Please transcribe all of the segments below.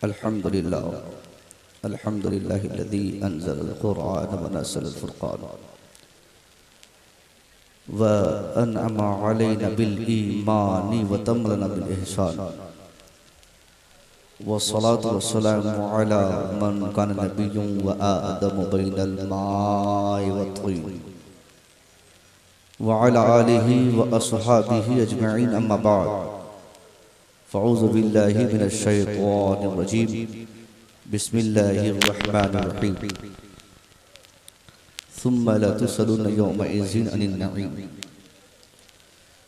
अल्हम्दुलिल्लाह अल्हम्दुलिल्लाहिल्लज़ी अंज़लल क़ुरआन व नज़्ज़लल फ़ुरक़ान व अनअमा अलैना बिल ईमानी व तमलना बिल इहसान व सलातु व सलामु अला मन कान नबिय्युन व आदम बैनल माइ व तीन व अला आलिहि व अस्हाबिहि अजमईन अम्मा बाद फ़अऊज़ु बिल्लाहि मिनश शैतानिर रजीम बिस्मिल्लाहिर रहमानिर रहीम सुम्मा लतुसअलुन्ना यौमइज़िन अनिन नईम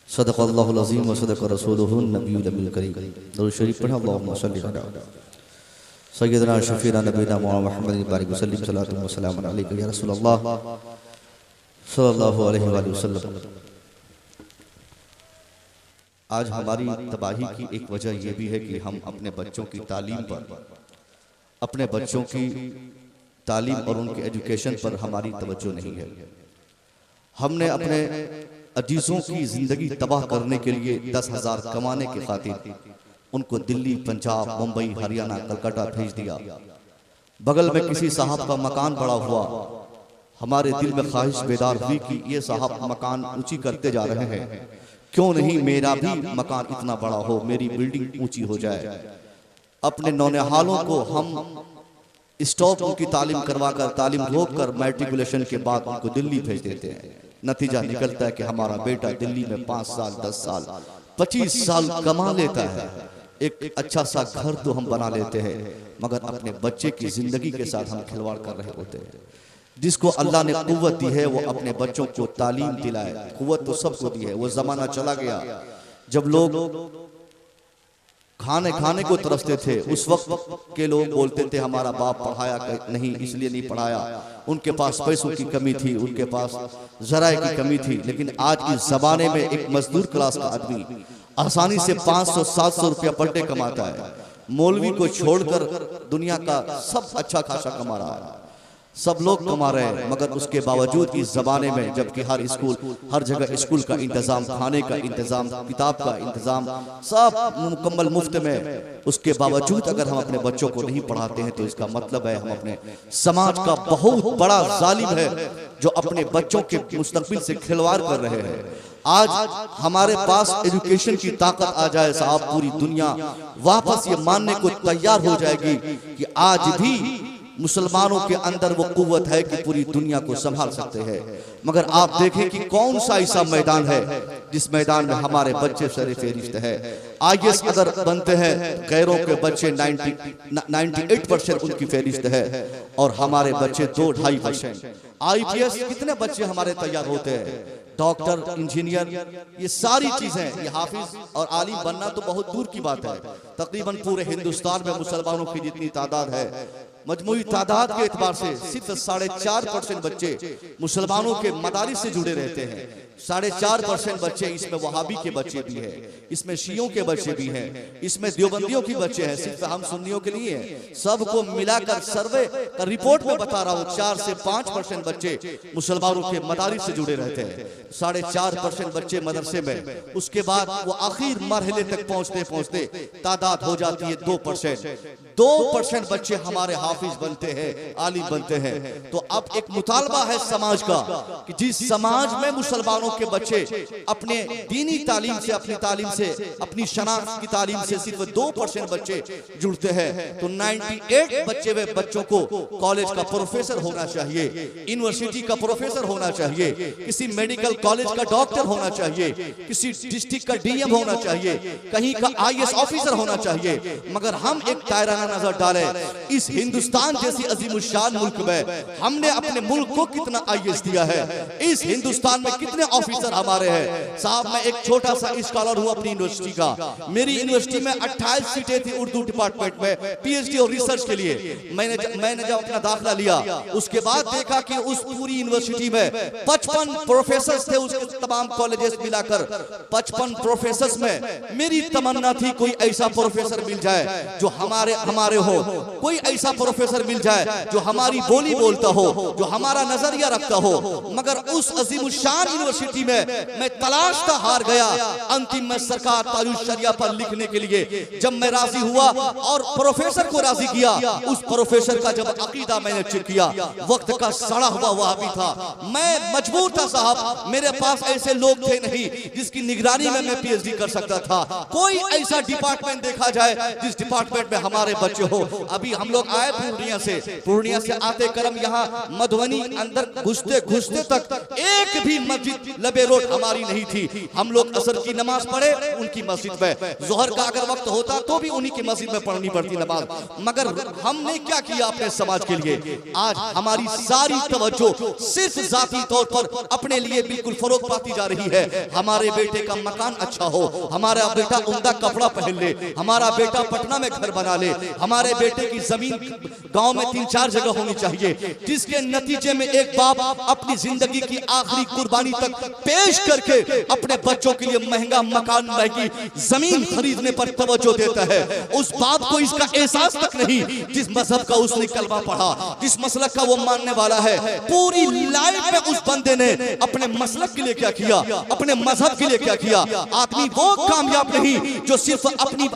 सदक़ल्लाहुल अज़ीम व सदक़ रसूलुहुन नबियुल करीम। दुरूद शरीफ पढ़ें। अल्लाहुम्मा सल्लि अला सय्यिदना शफ़ीना नबीना मुहम्मदिन बारिक वसल्लिम सल्लल्लाहु अलैहि वसल्लम अलैका या रसूलल्लाह सल्लल्लाहु अलैहि वसल्लम। आज हमारी तबाही की एक वजह यह भी है कि हम अपने बच्चों की तालीम पर, अपने बच्चों की तालीम और उनके एजुकेशन पर हमारी तवज्जो नहीं है। हमने अपने अजीजों की जिंदगी तबाह करने के लिए 10,000 कमाने की खातिर उनको दिल्ली, पंजाब, मुंबई, हरियाणा, कलकत्ता भेज दिया। बगल में किसी साहब का मकान बड़ा हुआ, हमारे दिल में ख्वाहिश बेदार हुई कि ये साहब मकान ऊंची करते जा रहे हैं, क्यों नहीं मेरा भी मकान इतना बड़ा हो, मेरी बिल्डिंग ऊंची हो जाए। अपने नौनिहालों को हम स्टॉप उनकी तालीम करवाकर, तालीम रोककर मैट्रिकुलेशन के बाद उनको दिल्ली भेज देते हैं। नतीजा निकलता है कि हमारा बेटा दिल्ली में 5 साल, 10 साल, 25 साल कमा लेता है, एक अच्छा सा घर तो हम बना लेते हैं, मगर अपने बच्चे की जिंदगी के साथ हम खिलवाड़ कर रहे होते हैं। जिसको अल्लाह ने कुव्वत दी है वो अपने बच्चों को तालीम दिलाए। कुव्वत तो सबको दी है, वो जमाना चला गया जब लोग खाने को तरसते थे। उस वक्त के लोग बोलते थे हमारा बाप पढ़ाया नहीं, इसलिए नहीं पढ़ाया, उनके पास पैसों की कमी थी, उनके पास जराए की कमी थी। लेकिन आज इस जमाने में एक मजदूर क्लास का आदमी आसानी से 500-700 रुपया पर डे कमाता है। मौलवी को छोड़कर दुनिया का सब अच्छा खासा कमा रहा है, सब लोग कमा रहे हैं। मगर उसके बावजूद इस जमाने में जबकि हर स्कूल, हर जगह स्कूल का इंतजाम, खाने का इंतजाम, किताब का इंतजाम सब मुकम्मल मुफ्त में, उसके बावजूद अगर हम अपने बच्चों को नहीं पढ़ाते हैं तो इसका मतलब है हम अपने समाज का बहुत बड़ा जालिम है जो अपने बच्चों के मुस्तकबिल से खिलवाड़ कर रहे हैं। आज हमारे पास एजुकेशन की ताकत आ जाए साहब, पूरी दुनिया वापस ये मानने को तैयार हो जाएगी कि आज भी मुसलमानों के अंदर वो कुव्वत है कि पूरी दुनिया को संभाल सकते हैं। मगर आप देखें कि कौन सा ऐसा मैदान है जिस मैदान में हमारे बच्चे सरे फेरिश्त है। IAS अगर बनते हैं, गैरों के बच्चे 98% उनकी फेरिश्त है और हमारे बच्चे 2-2.5%। IPS कितने बच्चे हमारे तैयार होते हैं, डॉक्टर, इंजीनियर, ये सारी चीजें, ये हाफिज और आलिम बनना तो बहुत दूर की बात है। तकरीबन पूरे हिंदुस्तान में मुसलमानों की जितनी तादाद है, मजमूई तादाद के एतबार से सिर्फ 4.5% बच्चे मुसलमानों के मदारिस से जुड़े रहते हैं। 4.5% बच्चे, इसमें वहाबी के बच्चे भी हैं, इसमें शियों के बच्चे भी हैं, इसमें देवबंदियों के बच्चे हैं, सिर्फ हम सुन्नियों के लिए हैं। सबको मिलाकर सर्वे का रिपोर्ट में बता रहा हूँ 4 से 5% बच्चे मुसलमानों के मदारिस से जुड़े रहते हैं, 4.5% बच्चे मदरसे में। उसके बाद वो आखिर मरहले तक पहुंचते पहुंचते तादाद हो जाती है 2%। 2% बच्चे हमारे हाफिज बनते हैं, आलिम बनते हैं। तो अब एक मुतालबा है समाज का कि जिस समाज में मुसलमानों के बच्चे अपने दीनी तालीम से, अपनी तालीम से, अपनी शनाख्त की तालीम से सिर्फ 2% बच्चे जुड़ते हैं, तो 98 बच्चों को कॉलेज का प्रोफेसर होना चाहिए, यूनिवर्सिटी का प्रोफेसर होना चाहिए, किसी मेडिकल कॉलेज का डॉक्टर होना चाहिए, किसी डिस्ट्रिक्ट का DM होना चाहिए, कहीं का IAS ऑफिसर होना चाहिए। मगर हम एक तायराना नजर डालें, इस हिंदुस्तान जैसी अजीमुशान मुल्क में हमने अपने मुल्क को कितना IAS दिया है, इस हिंदुस्तान में कितने ऑफिसर हमारे हैं। साहब मैं एक छोटा सा स्कॉलर हूं अपनी यूनिवर्सिटी का, मेरी यूनिवर्सिटी में 28 सीटें थी उर्दू डिपार्टमेंट में PhD और रिसर्च के लिए। मैंने जब अपना दाखिला लिया उसके बाद देखा कि उस पूरी यूनिवर्सिटी में 55 प्रोफेसर थे उसके तमाम कॉलेजेस मिलाकर 55 प्रोफेसर्स में मेरी तमन्ना थी कोई ऐसा प्रोफेसर मिल जाए जो हमारे हो, कोई ऐसा प्रोफेसर मिल जाए जो हमारी बोली बोलता हो, जो हमारा नजरिया रखता हो। मगर उस अजीमुशान यूनिवर्सिटी में मैं तलाशता हार गया। अंतिम में सरकार ताजुल शरिया पर लिखने के लिए जब मैं राजी हुआ और प्रोफेसर को राजी किया, उस प्रोफेसर का जब अकीदा मैंने चेक किया, वक्त का सड़ा हुआ वहाबी था। मैं मजबूर था साहब, मेरे पास ऐसे लोग थे नहीं जिसकी निगरानी में मैं पीएचडी कर सकता था। कोई ऐसा डिपार्टमेंट देखा जाए जिस डिपार्टमेंट में हमारे बच्चे हो। अभी हम लोग आए पूर्णिया से आते करम यहाँ मधुबनी अंदर घुसते घुसते तक एक भी मस्जिद लबे रोड हमारी नहीं थी। हम लोग असर की नमाज पढ़े उनकी मस्जिद में, जोहर का अगर वक्त होता तो भी उन्हीं की मस्जिद में पढ़नी पड़ती नमाज। मगर हमने क्या किया अपने समाज के लिए? आज हमारी सारी तवज्जो सिर्फ जाती तौर पर अपने लिए बिल्कुल फरोग पाती जा रही है। हमारे बेटे का मकान अच्छा हो, हमारा बेटा उम्दा कपड़ा पहन ले, हमारा बेटा पटना में घर बना ले, हमारे बेटे की जमीन गांव में 3-4 जगह होनी चाहिए, जिसके नतीजे में एक बाप अपनी जिंदगी की आखिरी कुर्बानी तक पेश करके अपने बच्चों के लिए महंगा मकान, महंगी जमीन खरीदने पर तवज्जो देता है। उस बाप को इसका एहसास तक नहीं जिस मजहब का उसने कलमा पढ़ा, जिस मसलक का वो मानने वाला है। पूरी लाइफ में उस बंदे ने अपने मसलक के लिए क्या किया, अपने मजहब के लिए क्या किया। आदमी वो कामयाब नहीं जो सिर्फ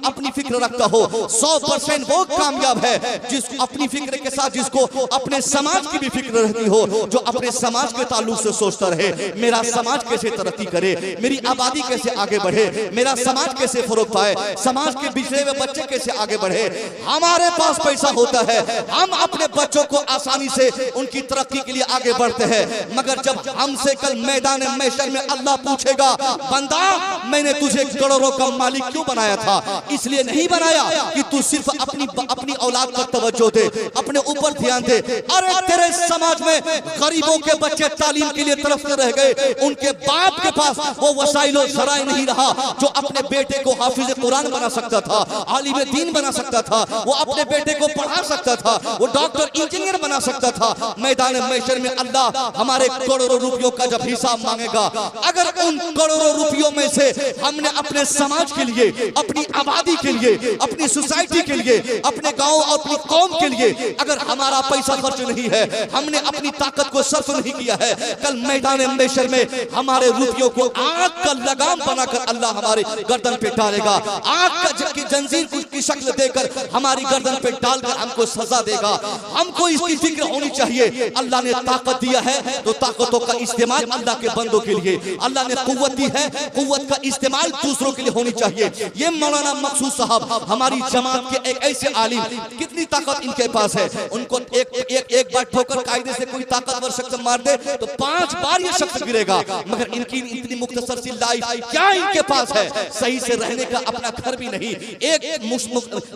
अपनी फिक्र रखता हो, 100% वो कामयाब है जिसको अपनी फिक्र के साथ जिसको अपने समाज की भी फिक्र रहती हो, जो अपने समाज के ताल्लुक से सोचता रहे मेरा समाज कैसे तरक्की करे, मेरी आबादी कैसे आगे बढ़े, मेरा समाज कैसे फरोग पाए, समाज के बिछड़े हुए बच्चे कैसे आगे बढ़े। हमारे पास पैसा होता है, हम अपने बच्चों को आसानी से उनकी तरक्की के लिए आगे बढ़ते हैं। मगर जब हमसे कल मैदान महशर में अल्लाह पूछेगा, बंदा मैंने तुझे करोड़ों का मालिक क्यों बनाया था? इसलिए नहीं बनाया कि तू सिर्फ अपनी औलाद पर तवज्जो दे, अपने ऊपर ध्यान दे। अरे तेरे समाज में गरीबों के बच्चे तालीम के लिए तरफते रह गए, उनके बाप के पास वो वसाइलो जराए नहीं रहा जो अपने बेटे को हाफिज कुरान बना सकता था, आलिम दीन बना सकता था, वो अपने बेटे को पढ़ा सकता था, वो डॉक्टर इंजीनियर बना सकता था। मैदान महशर में अल्लाह हमारे करोड़ों रुपयों का जब हिसाब मांगेगा, अगर उन करोड़ों रुपयों में से हमने अपने समाज के लिए, अपनी आबादी के लिए, अपनी सोसाइटी के लिए, अपने गांव और अपनी कौम के लिए अगर हमारा पैसा खर्च नहीं है, हमने अपनी ताकत को सर्फ नहीं किया है, कल मैदान महशर में हमारे रुपयों को आग का लगाम बनाकर अल्लाह हमारे गर्दन पे डालेगा। आग का जंजीर की शक्ल देकर हमारी गर्दन पे डालकर हमको सजा देगा। हमको इसकी फिक्र होनी चाहिए। अल्लाह ने ताकत दिया है तो ताकतों का इस्तेमाल अल्लाह के बंदों के लिए, अल्लाह ने कुव्वत दी है, कुव्वत का इस्तेमाल दूसरों के लिए होनी चाहिए। ये मौलाना मकसूद साहब हमारी जमात के एक ऐसे आलिम, कितनी ताकत इनके पास है। उनको एक बार ठोकर कायदे से कोई ताकतवर शख्स मार दे तो 5 बार ये शख्स गिरेगा। मगर इनकी इतनी मुख्तसर सी लाइफ क्या इनके पास है? सही से रहने का अपना घर भी नहीं, एक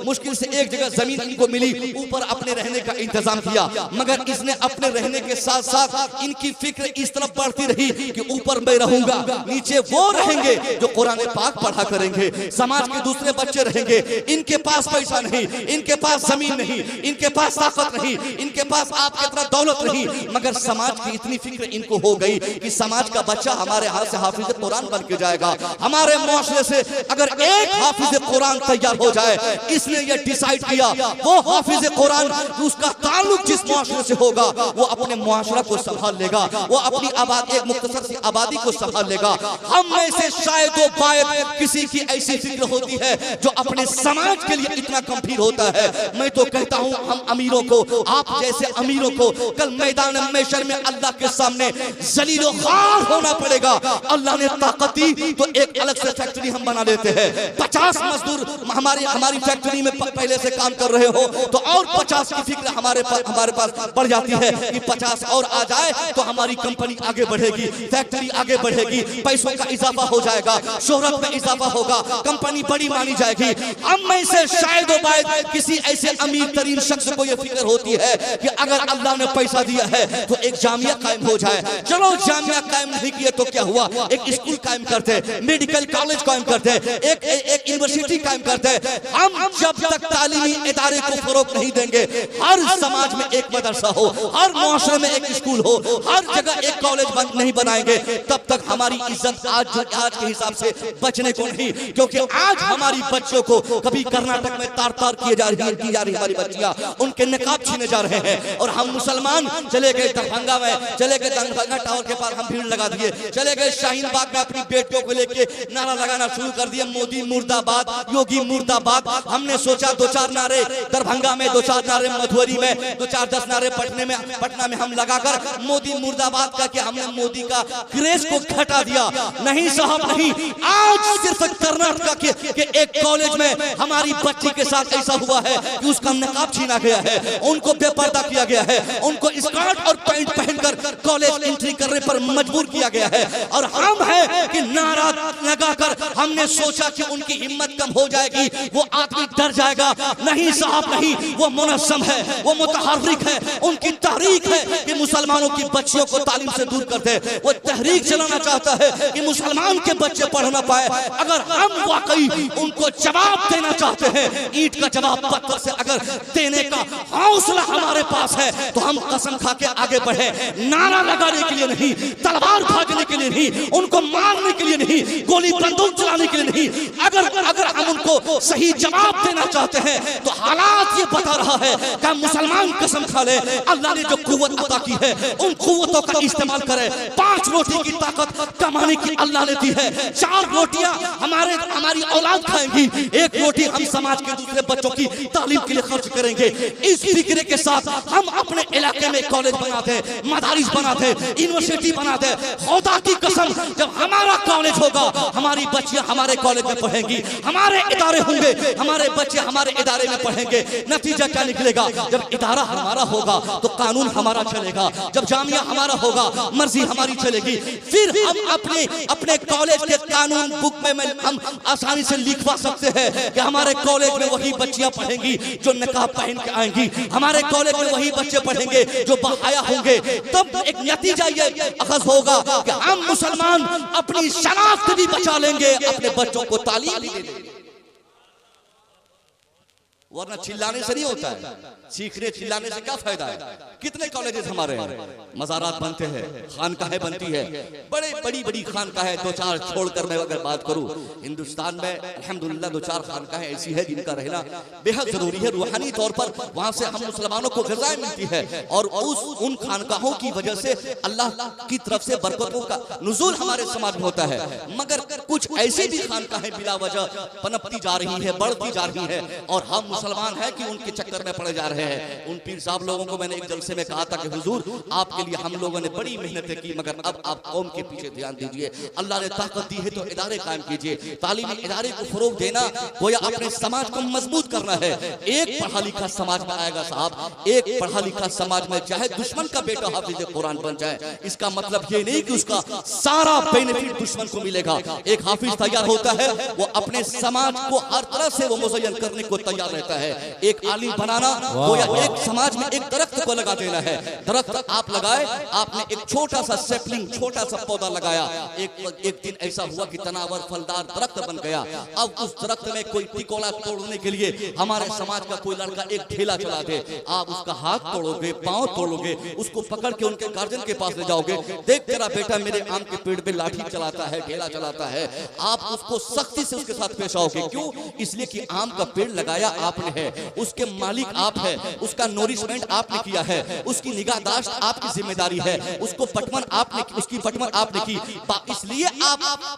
मुश्किल से एक जगह जमीन इनको मिली, ऊपर अपने रहने का इंतजाम किया। मगर इसने अपने रहने के साथ साथ इनकी फिक्र इस तरफ बढ़ती रही कि ऊपर मैं रहूंगा, नीचे वो रहेंगे जो कुरान पाक पढ़ा करेंगे, समाज के दूसरे बच्चे रहेंगे। इनके पास पैसा नहीं, इनके पास जमीन नहीं, इनके पास ताकत नहीं, इनके पास आपके तरह दौलत नहीं, मगर समाज की इतनी फिक्र इनको हो गई कि समाज का बच्चा हमारे हाथ से हाफिज कुरान बन के जाएगा। हमारे मुआशरे से अगर एक हाफिज कुरान तैयार हो जाए, इसने ये डिसाइड किया वो हाफिज कुरान उसका ताल्लुक जिस मुआशरे से होगा वो अपने मुआशरा को संभाल लेगा, वो अपनी आबादी, एक मुख्तसर सी आबादी को संभाल लेगा। हम में से शायद किसी की ऐसी फिक्र होती है जो अपने समाज के लिए इतना गंभीर होता है। मैं तो कहता हूँ हम अमीरों को, आप जैसे अमीरों को कल मैदान महशर में अल्लाह के सामने जलीलो ख्वार होना पड़ेगा। अल्लाह ने ताकत दी तो एक अलग से फैक्ट्री हम बना लेते हैं। 50 मजदूर हमारी फैक्ट्री में पहले से काम कर रहे हो तो और 50 की फिक्र हमारे पास बढ़ जाती है कि 50 और आ जाए तो हमारी कंपनी आगे बढ़ेगी, फैक्ट्री आगे बढ़ेगी, पैसों का इजाफा हो जाएगा, शोहरत में इजाफा होगा, कंपनी बड़ी मानी जाएगी। हम में से शायद किसी ऐसे अमीर तरीन शख्स को यह फिक्र होती है कि अगर अल्लाह ने पैसा दिया है तो एक जामिया कायम हो जाए। चलो जामिया कायम नहीं किए तो क्या हुआ, एक स्कूल कायम करते, मेडिकल कॉलेज कायम करते, एक यूनिवर्सिटी कायम करते। हम जब तक तालीमी इदारे को फरोग नहीं देंगे, हर समाज में एक मदरसा हो, हर मुआशरे में एक स्कूल हो, हर जगह एक कॉलेज नहीं बना बनाएंगे तब तक हमारी इज्जत आज के हिसाब से बचने को नहीं, क्योंकि आज हमारी बच्चों को कभी कर्नाटक में तार तार की जा रही हमारी बच्चियां, उनके निकाब छीने जा रहे हैं। और हम मुसलमान चले गए दरभंगा में, चले गए दरभंगा टावर के पास हम भीड़ लगा दिए, चले गए शाहीन बाग में अपनी बेटियों को लेके नारा लगाना शुरू कर दिया, मोदी मुर्दाबाद, योगी मुर्दाबाद। हमने सोचा दो चार नारे दरभंगा में, दो चार नारे मधुबनी में, दो चार 10 नारे पटना में हम लगाकर मोदी मुर्दाबाद का कि हमने मोदी का क्रेज को घटा दिया। नहीं साहब नहीं, आज सिर्फ कर्नाटक के एक कॉलेज में हमारी बच्ची के साथ ऐसा हुआ है कि उसका नकाब छीना गया है, उनको बेपर्दा किया गया है, उनको स्कर्ट और पैंट पहनकर कॉलेज एंट्री करने पर मजबूर किया गया है। और हम हैं कि नारा लगाकर हमने सोचा कि उनकी हिम्मत कम हो जाएगी, वो आदमी डर जाएगा। नहीं साहब नहीं, वो मुनज़्ज़म है, वो मुतहर्रिक है, उनकी तहरीक है कि मुसलमानों की बच्चियों को तालीम से दूर कर दे। वो तहरीक चलाना चाहता है कि मुसलमान के बच्चे पढ़ ना पाए। अगर हम वाकई उनको जवाब देना चाहते हैं, ईंट का जवाब पत्थर से अगर देने का हौसला हमारे पास है तो हम कसम खा के आगे बढ़े, नारा लगाने के लिए नहीं, तलवार भागने के लिए नहीं, उनको मारने के लिए नहीं, गोली बंदूक चलाने के लिए नहीं। अगर हम उनको सही जवाब देना चाहते हैं तो हालात ये बता रहा है कि मुसलमान कसम खा ले, अल्लाह ने जो कुव्वत अता की है उन कुव्वतों का इस्तेमाल करें। 5 रोटी की ताकत कमाने की अल्लाह ने दी है, 4 रोटियां हमारी औलाद खाएंगी, 1 रोटी हम समाज के दूसरे बच्चों की तालीम के लिए खर्च करेंगे। इस फिक्र के साथ हम अपने इलाके में कॉलेज बनाते, मदारिस बनाते, यूनिवर्सिटी बनाते। खुदा की कसम, जब हमारा कॉलेज होगा हमारी बच्चियां हमारे कॉलेज में पढ़ेंगी, हमारे इदारे होंगे, हमारे बच्चे हमारे इदारे में पढ़ेंगे। नतीजा क्या निकलेगा? जब इदारा हमारा होगा तो कानून हमारा चलेगा, जब जामिया हमारा होगा मर्जी हमारी चलेगी। फिर हम अपने कॉलेज के कानून बुक में हम आसानी से लिखवा सकते हैं कि हमारे कॉलेज में वही बच्चियां पढ़ेंगी जो निकाब पहन के आएंगी, हमारे कॉलेज में वही बच्चे पढ़ेंगे जो बहाया होंगे। तब एक नतीजा ये अखज़ होगा कि हम मुसलमान अपनी शनाख्त भी बचा लेंगे, अपने बच्चों को तालीम भी दे देंगे। वरना चिल्लाने से नहीं होता है, सीखने चिल्लाने से क्या फायदा है? कितने कॉलेजेस हमारे हैं, मज़ारात बनते हैं, खानकाहें बनती है, बड़ी खानकाहें, 2-4 छोड़कर मैं अगर बात करूं, हिंदुस्तान में अल्हम्दुलिल्लाह 2-4 खानकाहें ऐसी है जिनका रहना बेहद जरूरी है। रूहानी तौर पर वहां से हम मुसलमानों को ग़िज़ा मिलती है और उन खानकाहों की वजह से अल्लाह की तरफ से बरकतों का नुज़ूल हमारे समाज में होता है। मगर कुछ ऐसी भी खानकाहें बिला वजह पनपती जा रही है, बढ़ती जा रही है और हम मुसलमान है कि उनके चक्कर में पड़े जा रहे हैं। उन पीर साहब लोगों को मैंने एक जलसे में कहा था कि हुजूर आपके लिए हम लोगों ने बड़ी मेहनतें की, मगर अब आप कौम के पीछे ध्यान दीजिए। अल्लाह ने ताकत दी है तो इदारे कायम कीजिए, तालीमी इदारे को फरोग देना, गोया अपने समाज को मजबूत करना है। एक पढ़ा लिखा समाज में आएगा साहब, एक पढ़ा लिखा समाज में चाहे दुश्मन का बेटा हाफिज कुरान बन जाए, इसका मतलब ये नहीं कि उसका सारा बेनिफिट दुश्मन को मिलेगा। एक हाफिज तैयार होता है, वो अपने समाज को हर तरह से वो मुज़य्यन करने को तैयार रहता है। एक आलिम बनाना गोया एक समाज में एक दरख्त को लगा देना है। दरख्त आप लगाए, आपने एक छोटा सा सेपलिंग, छोटा सा पौधा लगाया, एक दिन ऐसा हुआ कि तनावर फलदार दरख्त बन गया। अब उस दरख्त में कोई टिकोला तोड़ने के लिए हमारे समाज का कोई लड़का एक ठेला चला दे, आप उसका हाथ तोड़ोगे, पांव तोड़ोगे, उसको पकड़ के उनके गार्जियन के पास ले जाओगे, देख तेरा बेटा मेरे आम के पेड़ पे लाठी चलाता है, ठेला चलाता है, आप उसको सख्ती से उसके साथ पेश आओगे। क्यों? इसलिए कि आम का पेड़ लगाया आपने है, उसके मालिक आप है, उसका नोरिशमेंट आपने किया है, उसकी निगाहदाश्त आपकी जिम्मेदारी है, उसको पटवन आपने की, उसकी पटवन आपने की, इसलिए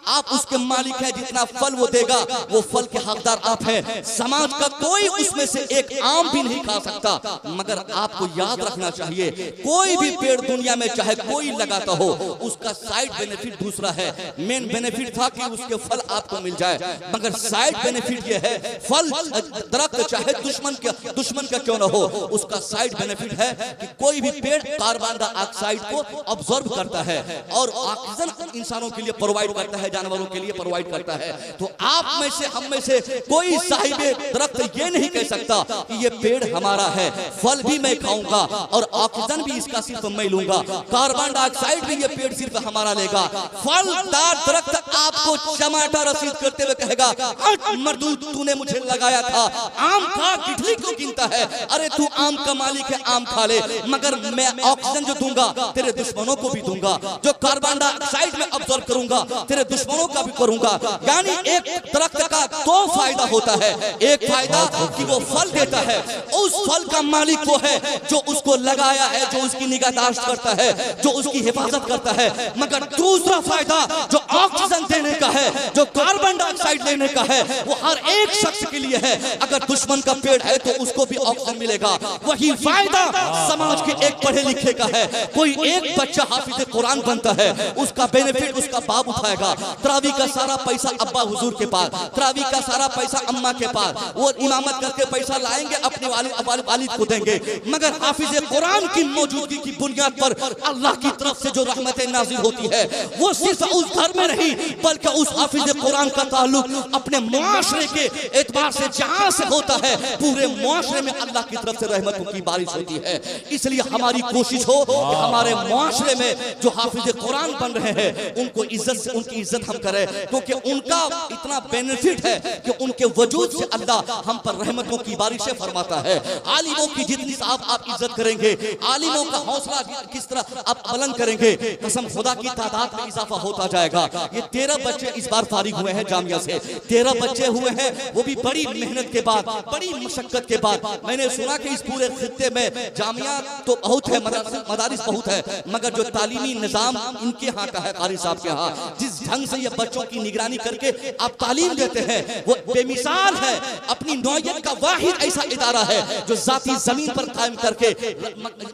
आप उसके मालिक है। जितना फल वो देगा वो फल के हकदार आप हैं। समाज का कोई उसमें से एक आम भी नहीं खा सकता। मगर आपको याद रखना चाहिए, कोई भी पेड़ दुनिया में चाहे कोई लगाता हो, उसका साइड बेनिफिट दूसरा है। मेन बेनिफिट था कि उसके फल आपको मिल जाए, मगर साइड बेनिफिट ये है, फल दरख्त चाहे दुश्मन का क्यों ना हो, उसका साइड बेनिफिट है कि कोई भी पेड़ कार्बन डाइऑक्साइड को ऑब्जर्व करता है और ऑक्सीजन इंसानों के लिए प्रोवाइड करता है, जानवरों के लिए प्रोवाइड करता है। तो आप में से, हम में से कोई साहिबे दरख्त ये नहीं कह सकता कि ये पेड़ हमारा है, फल भी मैं खाऊंगा और ऑक्सीजन भी इसका सिर्फ मैं लूंगा, कार्बन डाइऑक्साइड भी ये पेड़ सिर्फ हमारा लेगा। फलदार दरख्त आपको टमाटर रसीद करते हुए कहेगा, मर्दूद तूने मुझे लगाया था, आम आम का गिठली क्यों गिनता है? अरे तू आम का मालिक है, आम खा ले, मगर मैं ऑक्सीजन जो दूंगा तेरे दुश्मनों को भी दूंगा, जो कार्बन डाइऑक्साइड में अब्सॉर्ब करूंगा तेरे दुश्मनों का भी करूंगा। यानी एक दरख्त का दो फायदा होता है, एक फायदा कि वो फल देता है, उस फल का मालिक वो है जो उसको लगाया है, जो उसकी निगहदाश्त करता है, जो उसकी हिफाजत करता है। मगर दूसरा फायदा जो ऑक्सीजन देने का है, जो कार्बन डाइऑक्साइड लेने का है, वो हर एक शख्स के लिए है। अगर दुश्मन का पेड़ है तो उसको भी ऑक्सीजन मिलेगा। वही फायदा समाज के एक पढ़े लिखे का है। कोई एक बच्चा हाफिज कुरान बनता है, उसका बेनिफिट उसका बाप उठाएगा। तरावी का सारा पैसा अब्बा हुजूर के पास, तरावी का सारा पैसा अम्मा के पास, वो इमामत करके पैसा लाएंगे अपने वालिद को देंगे। मगर हाफिज कुरान की मौजूदगी की बुनियाद पर अल्लाह की तरफ से जो रहमतें नाज़िल होती है, वो सिर्फ उस घर में नहीं बल्कि उस हाफिज कुरान का ताल्लुक अपने मुआशरे के एतबार से जहां से होता है, पूरे मुआशरे में अल्लाह की तरफ से रहमतों की बारिश होती है। इसलिए हमारी कोशिश हो कि हमारे मुआशरे में जो हाफिज कुरान बन रहे हैं उनको इज्जत से उनकी इज्जत हम करें, क्योंकि उनका इतना बेनिफिट है कि उनके वजूद से अल्लाह हम पर रहमतों की बारिशें फरमाता है। आलिमों की जितनी आप इज्जत करेंगे, आलिमों का हौसला किस तरह आप बुलंद करेंगे, कसम खुदा की तादाद में इजाफा होता जाएगा। ये 13 बच्चे इस बार फारिग हुए हैं जामिया से, 13 बच्चे हुए हैं, वो भी बड़ी मेहनत के बाद, बड़ी मशक्कत के बाद। मैंने सुना कि इस पूरे खित्ते में जामिया तो बहुत है, मदारिस बहुत है, मगर जो तालीमी निजाम इनके यहाँ का है, कारी साहब के यहाँ, जिस ढंग से ये बच्चों की निगरानी करके आप तालीम देते हैं, वो बेमिसाल है। अपनी नौयत का वाहिद ऐसा इदारा है जो जाती जमीन पर कायम करके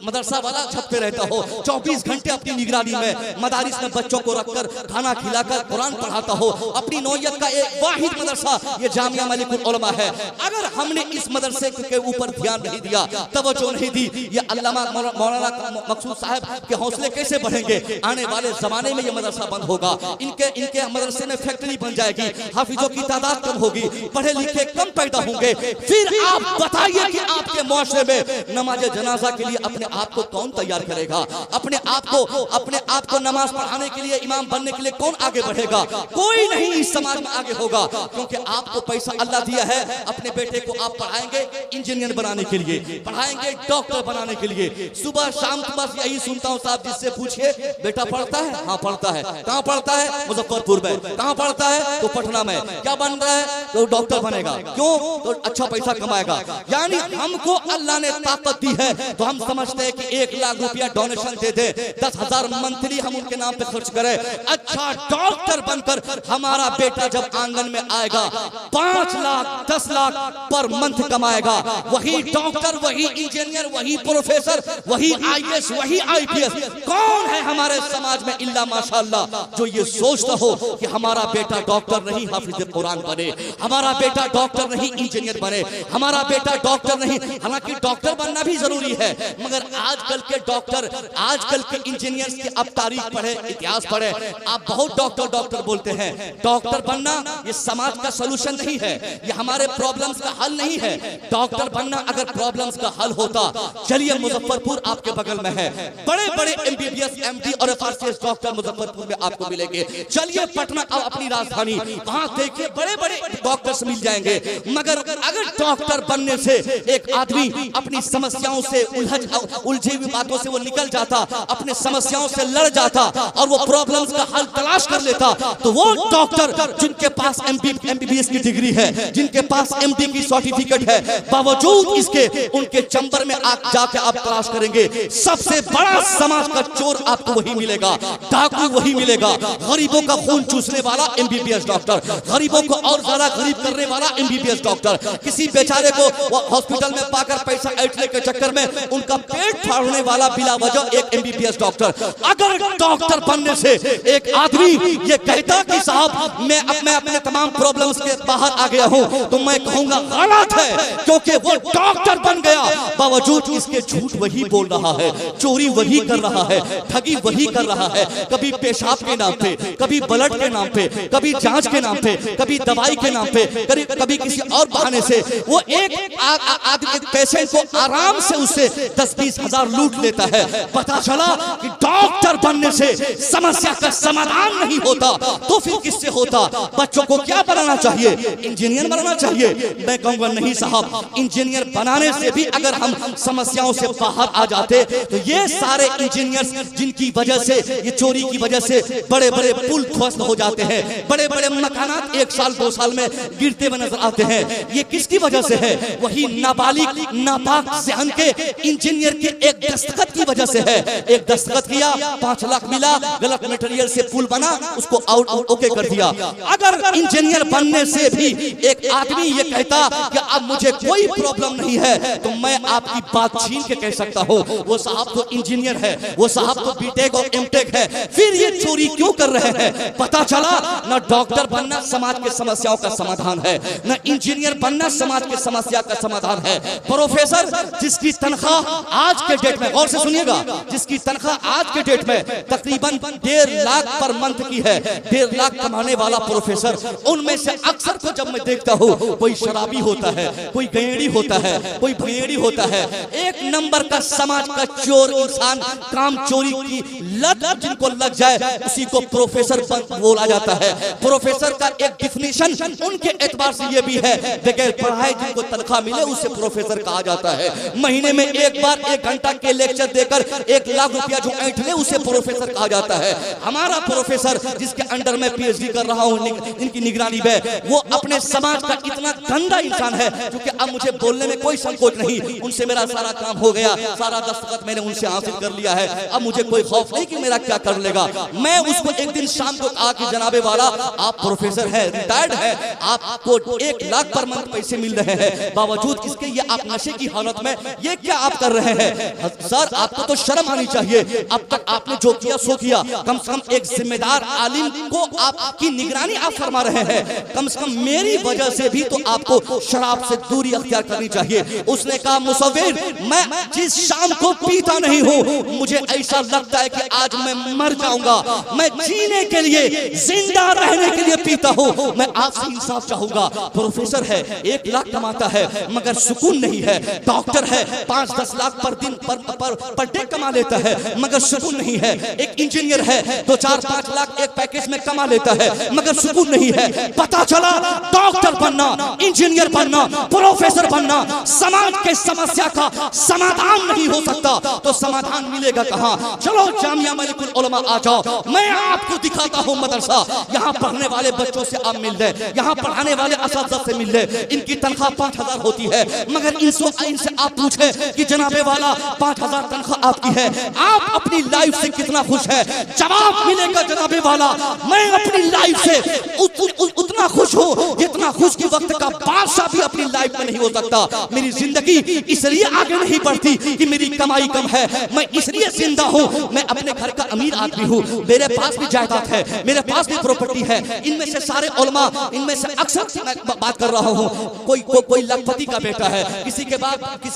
मदरसा वाला छत पे रहता हो, 24 घंटे अपनी निगरानी में मदारिस में बच्चों को रखकर खाना खिलाकर कुरान पढ़ाता हो। अपनी नौयत का एक वाहिद मदरसा ये जामिया मलिकुल उलमा है। अगर हमने इस मदरसे के ऊपर ध्यान नहीं दिया, तवज्जो नहीं दी, ये अल्लामा मौलाना मकसूद साहब के हौसले कैसे बढ़ेंगे? आने वाले जमाने में ये मदरसा बंद होगा, इनके मदरसे में फैक्ट्री बन जाएगी, हाफिजों की तादाद कम होगी, पढ़े लिखे कम पैदा होंगे। फिर आप बताइए कि आपके मुआशरे में नमाज जनाजा के लिए अपने आप को कौन तैयार करेगा? अपने आप को नमाज पढ़ाने के लिए, इमाम बनने के लिए कौन आगे बढ़ेगा? कोई नहीं इस समाज में आगे होगा, क्योंकि आपको पैसा अल्लाह दिया है। अपने बेटे को आप पढ़ाएंगे इंजीनियर बनाने के लिए, पढ़ाएंगे डॉक्टर बनाने के लिए। सुबह शाम तो बस यही सुनता हूँ साहब, जिससे पूछिए बेटा पढ़ता है? हाँ पढ़ता है। कहाँ पढ़ता है? मुजफ्फरपुर में। कहाँ पढ़ता है? तो पटना में। क्या बन रहा है? तो डॉक्टर बनेगा। क्यों? तो अच्छा पैसा कमाएगा। यानी हमको अल्लाह ने ताकत दी है, तो हम समझते हैं कि 1 लाख रुपया डोनेशन दे दे, 10,000 मंथली हम उनके नाम पे खर्च करें। अच्छा डॉक्टर बनकर हमारा बेटा जब आंगन में आएगा 5 लाख 10 लाख पर मंथ कमाएगा। वही डॉक्टर, वही इंजीनियर, वही प्रोफेसर, वही IAS, वही IPS कौन है हमारे समाज में इल्ला माशाअल्लाह जो ये सोचता हो कि हमारा बेटा डॉक्टर नहीं हाफिज कुरान बने, हमारा बेटा डॉक्टर नहीं इंजीनियर बने, हमारा बेटा डॉक्टर नहीं। हालांकि डॉक्टर बनना भी जरूरी है, मगर आजकल के डॉक्टर, आजकल के इंजीनियर्स की आप तारीख पढ़े, इतिहास पढ़े, आप बहुत डॉक्टर बोलते हैं। डॉक्टर बनना ये समाज का सलूशन नहीं है, ये हमारे प्रॉब्लम्स का हल नहीं है। डॉक्टर बनना अगर प्रॉब्लम्स का हल होता, चलिए मुजफ्फरपुर आपके बगल में है, बड़े बड़े MBBS MD और FRCS डॉक्टर मुजफ्फरपुर में आपको मिलेंगे। चलिए पटना अपनी राजधानी, वहां देखिए बड़े बड़े डॉक्टर्स मिल जाएंगे। मगर अगर डॉक्टर बनने से एक आदमी अपनी समस्याओं से उलझी हुई बातों से वो निकल जाता, अपने समस्याओं से लड़ जाता और वो प्रॉब्लम्स का हल तलाश कर लेता, तो वो डॉक्टर जिनके पास MBBS की डिग्री है, जिनके पास MD की सर्टिफिकेट है, बावजूद इसके उनके चंबर में जाके आप तलाश करेंगे, सबसे बड़ा समाज का चोर आपको वही मिलेगा, डाकू वही मिलेगा। गरीबों का खून चूसने वाला MBBS डॉक्टर, गरीबों को और ज्यादा गरीब करने वाला MBBS डॉक्टर, किसी बेचारे को हॉस्पिटल में पाकर पैसा ऐंठने के चक्कर में उनका पेट फाड़ने वाला बिला वजह एक MBBS डॉक्टर। अगर डॉक्टर बनने से एक आदमी ये कहता कि साहब मैं अपने तमाम प्रॉब्लम्स के बाहर आ गया हूं, तो मैं कहूंगा गलत है, क्योंकि वो डॉक्टर बन गया बावजूद इसके झूठ वही बोल रहा है, चोरी वही कर रहा है, ठगी वही कर रहा है। कभी पेशाब के नाम पे, कभी ब्लड के नाम पे, कभी जांच के नाम पे, कभी दवाई के नाम पे, कभी किसी और बहाने से वो एक आदमी पेशेंट को आराम से उससे 10-20 हजार लूट लेता है। पता चला कि डॉक्टर बनने से समस्या का समाधान नहीं होता, तो फिर किससे होता? बच्चों को क्या बनाना चाहिए? इंजीनियर बनाना चाहिए। मैं कहूंगा नहीं साहब, इंजीनियर बनाने से भी अगर हम समस्याओं से बाहर आ जाते तो ये सारे इंजीनियर्स जिनकी वजह से, ये चोरी की वजह से बड़े बड़े पुल ध्वस्त हो जाते हैं, बड़े बड़े मकानात 1 साल 2 साल में गिरते हुए नजर आते हैं, ये किसकी वजह से है? वही नाबालिग नापाक ज़हन के इंजीनियर के एक दस्तखत की वजह से है। एक दस्तखत किया, 5 लाख मिला, गलत मटेरियल से पुल बना, उसको आउट ओके कर दिया। अगर इंजीनियर बनने से भी एक आदमी ये कहता कि अब मुझे कोई प्रॉब्लम नहीं है, तो मैं आपकी बात छीन के कह सकता हूँ वो साहब तो इंजीनियर है, वो साहब तो बीटेक और एमटेक है, फिर ये चोरी क्यों कर रहे हैं? पता चला न डॉक्टर बनना समाज के समस्याओं का समाधान है, न इंजीनियर बनना समाज के समस्या का समाधान है। प्रोफेसर जिसकी तनख्वाह आज के डेट में, गौर से सुनिएगा, जिसकी तनख्वाह आज के डेट में तकरीबन 1.5 लाख पर मंथ की है, 1.5 लाख कमाने वाला प्रोफेसर, उनमें से अक्सर को जब मैं देखता हूँ कोई शराबी होता है, कोई गैंडी होता है, कोई भेड़ी होता है। एक नंबर का समाज का चोर इंसान, काम चोरी की लत जिनको लग जाए उसी को प्रोफेसर बोला जाता है। प्रोफेसर का एक डिफिनेशन उनके एतबार से ये भी है, बगैर पढ़ाई जिनको तनख्वाह मिले उसे प्रोफेसर कहा जाता है। महीने में एक बार 1 घंटा के लेक्चर देकर 1 लाख रुपया जो ऐंठ ले उसे प्रोफेसर कहा जाता है। हमारा प्रोफेसर जिसके अंडर में पीएचडी कर रहा हूँ, इनकी निगरानी में, वो अपने समाज का इतना गंदा इंसान है क्योंकि अब मुझे बोलने में कोई संकोच नहीं, उनसे मेरा सारा काम हो गया, सारा दस्तखत मैंने उनसे हासिल कर लिया है, अब मुझे कोई खौफ नहीं कि मेरा क्या कर लेगा। मैं उसको एक दिन शाम को कहा कि जनाबे वाला आप प्रोफेसर हैं, रिटायर्ड है, आपको 1 लाख पर मंथ पैसे मिल रहे हैं, बावजूद इसके ये आप नशे की हालत में ये क्या आप कर रहे हैं? सर आपको तो शर्म आनी चाहिए, अब तक आपने जो किया सो किया, कम से कम एक जिम्मेदार आलिम को आपकी निगरानी आप फरमा रहे हैं, कम से कम मेरी वजह से भी तो आपको शराब से दूरी अख्तियार करनी चाहिए। उसने कहा मुसव्विर, मैं जिस शाम को पीता नहीं हूँ मुझे ऐसा लगता है कि आज मैं मर जाऊंगा, मैं जीने के लिए, जिंदा रहने के लिए पीता हूँ, मैं आपसे इंसाफ चाहूंगा। प्रोफेसर है, 1 लाख कमाता है मगर सुकून नहीं है, डॉक्टर है 5-10 लाख पर दिन पर डे कमा लेता है मगर सुकून नहीं है, एक इंजीनियर है 2-4-5 लाख एक पैकेज में कमा लेता है मगर सुकून नहीं है। पता चला डॉक्टर बनना, इंजीनियर बनना, प्रोफेसर बनना समाज के समस्या का समाधान नहीं हो सकता, तो समाधान मिलेगा कहां? चलो जामिया मलिकुल उलमा आ जाओ, मैं आपको दिखाता हूं मदरसा, यहाँ पढ़ने वाले बच्चों से आप मिल ले, यहाँ पढ़ाने वाले असातिज़ा से मिल ले, इनकी तनख्वाह 5,000 होती है मगर इनसे आप पूछे कि जनाबे वाला 5,000 तनख्वाह आपकी है, आप अपनी लाइफ से कितना खुश है? जवाब मिलेगा जनाबे वाला, मैं अपनी लाइफ से उतना खुश हूँ जितना खुश की वक्त का बादशाह भी अपनी लाइफ में नहीं हो सकता। मेरी जिंदगी इसलिए आगे नहीं बढ़ती कि मेरी कमाई कम है, मैं इसलिए जिंदा हूँ, मैं अपने घर का अमीर आदमी हूँ, मेरे पास भी जायदाद है, मेरे पास भी प्रॉपर्टी है। इनमें से सारे उलमा, इनमें से अक्सर मैं बात कर रहा हूँ, कोई लखपति का बेटा है, किसी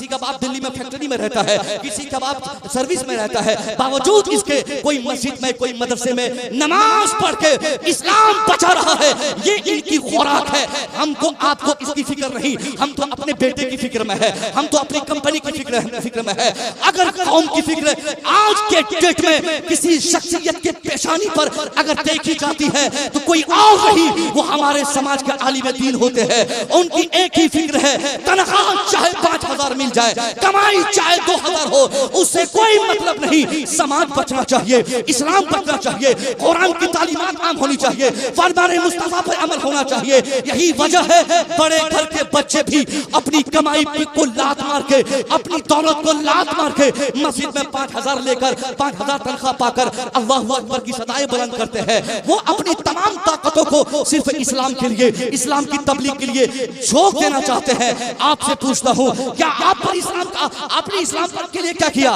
का बाप दिल्ली में फैक्ट्री में रहता है, किसी का बाप सर्विस में रहता है, बावजूद इसके कोई मस्जिद में, कोई मदरसे में नमाज पढ़ के इस्लाम बचा रहा है। ये इनकी खुराक है। हमको आपको इसकी फिक्र नहीं, हम तो अपने बेटे की फिक्र में है, हम तो अपनी कंपनी की फिक्र में है। अगर कौम की फिक्र आज के डेट में किसी शख्सियत के पेशानी पर अगर देखी जाती है तो कोई और नहीं, वो हमारे समाज के आलिम दीन होते हैं। उनकी एक ही फिक्र है, तनख्वाह चाहे 5,000 मिल जाए, कमाई चाहे 2,000 हो, उससे कोई मतलब नहीं। समाज बचना चाहिए, इस्लाम बचना चाहिए, कुरान की तालीमात आम होनी चाहिए, फरमाने मुस्तफा पर अमल होना चाहिए। यही वजह है बड़े घर के बच्चे भी अपनी कमाई को लात मार के, अपनी दौलत को लात मार के मस्जिद में 5,000 लेकर 5,000 तनख्वाह पाकर अल्लाहु अकबर की सदाएं बुलंद करते हैं। वो अपनी तमाम ताकतों को सिर्फ इस्लाम के लिए, इस्लाम की तबलीग के लिए झोंक देना चाहते हैं। आपसे पूछता हूँ, क्या आपने इस्लाम के लिए क्या किया?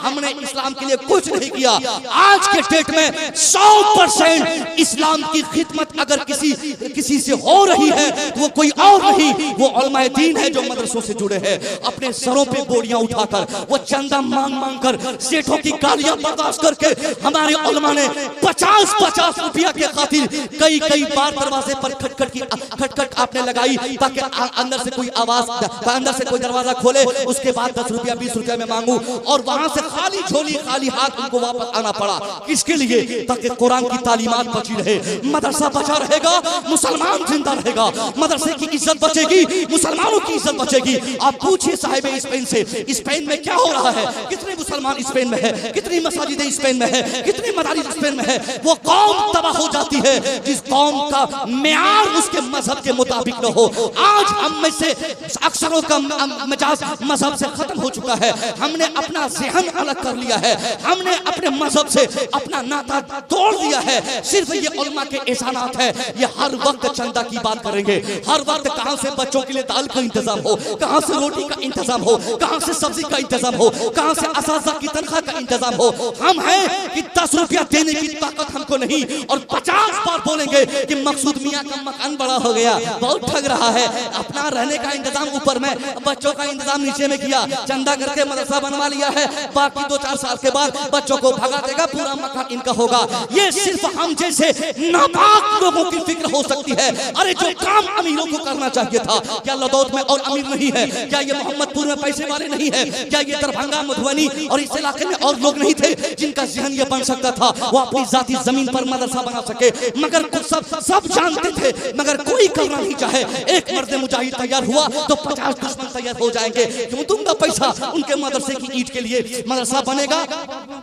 हमने इस्लाम के लिए कुछ नहीं किया। आज के डेट में 100% इस्लाम की खिदमत अगर किसी किसी से हो रही है तो वो कोई और नहीं, वो उलमाए दीन है जो मदरसों से जुड़े हैं। अपने सरों पे बोरियां उठाकर वो चंदा मांग मांग कर सेठों की गालियां बर्दाश्त करके हमारे उलमा ने 50-50 रुपया के खातिर कई बार दरवाजे पर खटखट आपने लगाई ताकि अंदर से कोई आवाज, अंदर से कोई दरवाजा खोले, उसके बाद 10 रुपया 20 रुपया में मांगू और वहां से खाली झोली खाली हाथ उनको वापस आना पड़ा। किसके लिए? ताकि कुरान की तालीमात बची रहे, मदरसा बचा रहेगा, मुसलमान जिंदा रहेगा, मदरसे की इज्जत बचेगी, मुसलमानों की इज्जत बचेगी। आप पूछिए साहिब स्पेन से, स्पेन में क्या हो रहा है? कितने मुसलमान स्पेन में है? कितनी मसाजिदें स्पेन में है? कितनी मदारिस स्पेन में है? वो कौम तबाह हो जाती है जिस कौम का मेयार उसके मजहब के मुताबिक न हो। आज हम में से अक्सरों का मिजाज मजहब से खत्म हो चुका है। हमने अपना ज़हन अलग कर लिया है, हमने अपने मजहब से अपना नाता तोड़ दिया है। सिर्फ ये उलमा के एहसानात है, ये हर वक्त चंदा की बात करेंगे, हर वक्त कहां से बच्चों के लिए दाल का इंतजाम हो, कहां से रोटी का इंतजाम हो, कहां से सब्जी का इंतजाम हो, कहां से असातिज़ा की तनख्वाह का इंतजाम हो। हम हैं कि 10 रुपया देने की ताकत हमको नहीं और 50 बार बोलेंगे कि मकसूद मियां का मकान बड़ा हो गया, बहुत ठग रहा है, अपना रहने का इंतजाम ऊपर में, बच्चों का इंतजाम नीचे में किया, चंदा करके मदरसा बनवा लिया है, बाकी 2-4 साल के बाद बच्चों को भगा देगा, पूरा मकान इनका होगा। ये सिर्फ हम जैसे नापाक लोगों की फिक्र हो सकती है। अरे जो काम अमीरों को करना चाहिए था, क्या लदौत में और अमीर नहीं है? क्या ये मोहम्मदपुर में पैसे वाले नहीं है? क्या ये दरभंगा मधुबनी और इस इलाके में और लोग नहीं थे जिनका ज़हन ये बन सकता था वो अपनी जाती जमीन पर मदरसा बना सके? मगर सब जानते थे, मगर कोई करना नहीं चाहे। एक मर्द मुजाहिद तैयार हुआ तो 50 दुश्मन तैयार हो जाएंगे। क्यों दूंगा पैसा उनके मदरसे की ईंट के लिए? मदरसा बनेगा,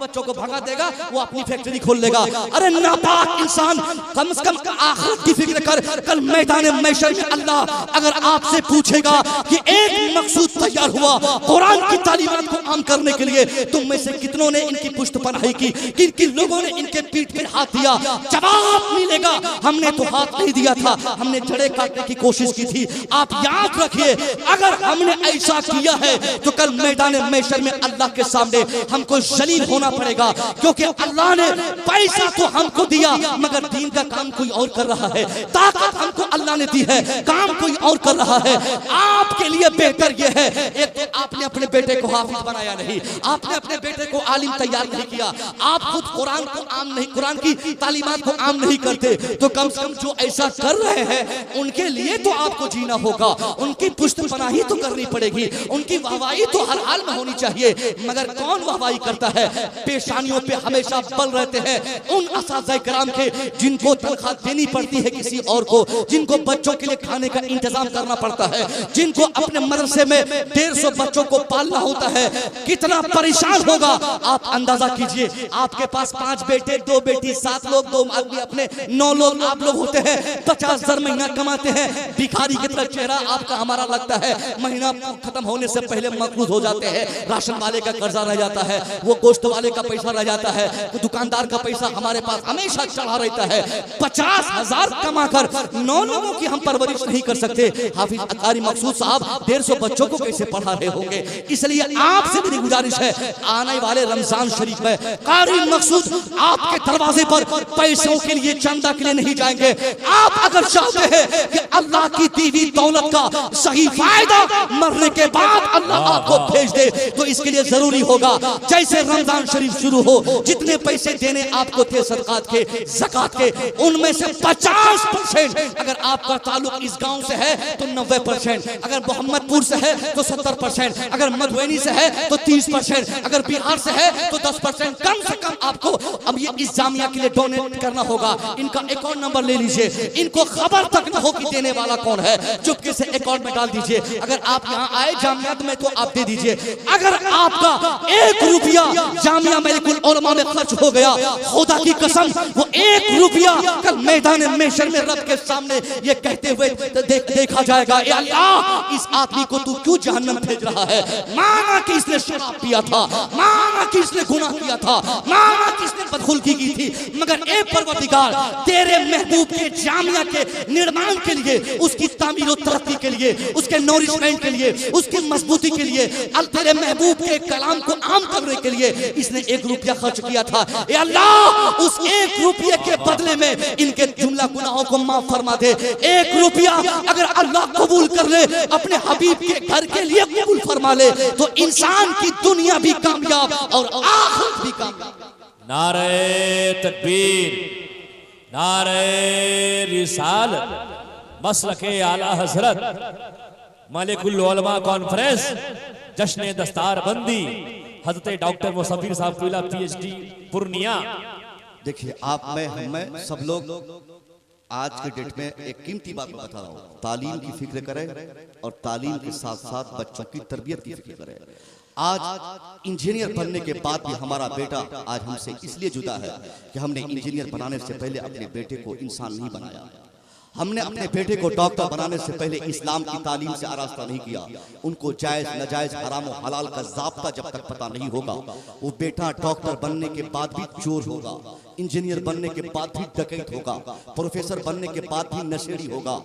बच्चों को भगा देगा, वो अपनी फैक्ट्री खोल लेगा। अरे नापाक इंसान, कम से कम आखिरत की फिक्र कर। कल मैदान महशर में अल्लाह अगर आपसे पूछेगा कि एक मकसूद तैयार हुआ कुरान की तालीमात को आम करने के लिए, तुम में से कितनों ने इनकी पुष्ट पनाही की, किन किन लोगों ने इनके पीठ पर हाथ दिया? जवाब मिलेगा, हमने तो हाथ नहीं दिया था, हमने जड़ें काटने की कोशिश की थी। आप याद रखिए, अगर हमने ऐसा किया है तो कल मैदान महशर में अल्लाह के सामने हमको जलील होना पड़ेगा, क्योंकि अल्लाह ने पैसा तो हमको दिया मगर दीन का काम कोई और कर रहा है। ताकत हमको अल्लाह ने दी है, काम कोई और कर रहा है। आपके लिए बेहतर यह है, एक तो आपने अपने बेटे को हाफिज बनाया नहीं, आपने अपने बेटे को आलिम तैयार नहीं किया, आप खुद कुरान को आम नहीं, कुरान की तालीमात को आम नहीं करते, तो कम से कम जो ऐसा कर रहे हैं उनके लिए तो आपको जीना होगा, उनकी पुष्ट पनाही तो करनी पड़ेगी, उनकी वाहवाही तो हर हाल में होनी चाहिए। मगर कौन वाहवाही करता है? पेशानियों पे हमेशा बल रहते हैं उन असातिज़ा किराम के जिनको तनख्वाह देनी पड़ती है किसी और को, जिनको बच्चों के लिए खाने का इंतजाम करना पड़ता है, जिनको अपने मदरसे में 150 बच्चों को पालना होता है। कितना परेशान होगा आप अंदाजा कीजिए। आपके पास 5 बेटे 2 बेटी 7 लोग, 2 आदमी अपने 9 लोग आप लोग होते हैं, 50,000 महीना कमाते हैं। भिखारी की तरह चेहरा आपका हमारा लगता है, महीना खत्म होने से पहले मकरूज हो जाते हैं। राशन वाले का कर्जा रह जाता है, वो गोश्त वाले का पैसा रह जाता है, वो दुकानदार का पैसा हमारे पास हमेशा चढ़ा रहता है। 50,000 कमाकर 9 लोगों की हम परवरिश नहीं कर सकते। हाफिज कारी मकसूद साहब 150 बच्चों को कैसे पढ़ा रहे होंगे? इसलिए आपसे मेरी गुजारिश है, आने वाले रमजान शरीफ में कारी मकसूद आपके दरवाजे पर पैसों के लिए, चंदा के लिए नहीं जाएंगे। आप अगर चाहते हैं कि अल्लाह की दी हुई दौलत का सही फायदा मरने के बाद अल्लाह आपको भेज दे, तो इसके लिए जरूरी होगा जैसे रमजान शरीफ शुरू हो, जितने पैसे देने आपको थे सदकात के, ज़कात के, उनमें से 50% अगर आपका ताल्लुक इस गांव से है तो 90%, अगर मोहम्मदपुर से है तो 70%, अगर मधुबनी से है तो 30%, अगर बिहार से है तो 10%, कम से कम आपको अब ये इस जामिया के लिए डोनेट करना होगा। इनका अकाउंट नंबर ले लीजिए, इनको खबर तक न हो कि देने वाला कौन है, चुपके से अकाउंट में डाल दीजिए। अगर आप यहाँ आए जामियात में तो आप दे दीजिए। अगर आपका 1 रुपया जामिया मलिकुल उलमा में खर्च हो गया, खुदा की कसम वो 1 रुपया कल मैदान महशर में रब के सामने ये कहते हुए देखा जाएगा, ए अल्लाह इस आदमी को तू क्यों जहन्नम भेज रहा है? माना कि इसने शराब पिया था, माना कि इसने गुनाह किया था, माना कि इसने बदखुल्की की थी, मगर ए परवरदिगार तेरे महबूब के जामिया के निर्माण के लिए, उसकी तामीर और तरक्की के लिए, उसके नोरिशमेंट के लिए, उसकी मजबूती के लिए, तेरे महबूब के कलाम को आम करने के लिए इसने 1 रुपया खर्च किया था। ए अल्लाह, उस 1 रुपये के बदले में इनके जुमला गुनाहों को माफ फरमा दे। 1 रुपया अगर अल्लाह कबूल कर ले, अपने हबीब के घर के लिए कबूल फरमा ले, तो इंसान की दुनिया भी कामयाब और आखिरत भी कामयाब। नारे तकबीर, नारे रिसालत, मसलके आला हजरत, मालिकुल उलमा कॉन्फ्रेंस, जश्न दस्तार बंदी, हजरत डॉक्टर मुसफ़िर साहब किला PhD पूर्णिया। देखिए, आप मैं सब लोग आज के डेट में एक कीमती बात बता रहा हूँ, तालीम की फिक्र करें और तालीम के साथ साथ बच्चों की तरबियत की फिक्र करें। आज इंजीनियर बनने के बाद भी हमारा बेटा आज हमसे इसलिए जुदा है कि हमने इंजीनियर बनाने से पहले अपने बेटे को इंसान नहीं बनाया। हमने अपने बेटे को डॉक्टर बनाने से पहले इस्लाम की तालीम से आरास्ता नहीं किया। उनको जायज नजायज हराम और हलाल का ज़ाब्ता जब तक पता नहीं होगा, वो बेटा डॉक्टर बनने के बाद भी चोर होगा, इंजीनियर बनने के बाद भी डकैत होगा, प्रोफेसर बनने के बाद भी नशेड़ी होगा।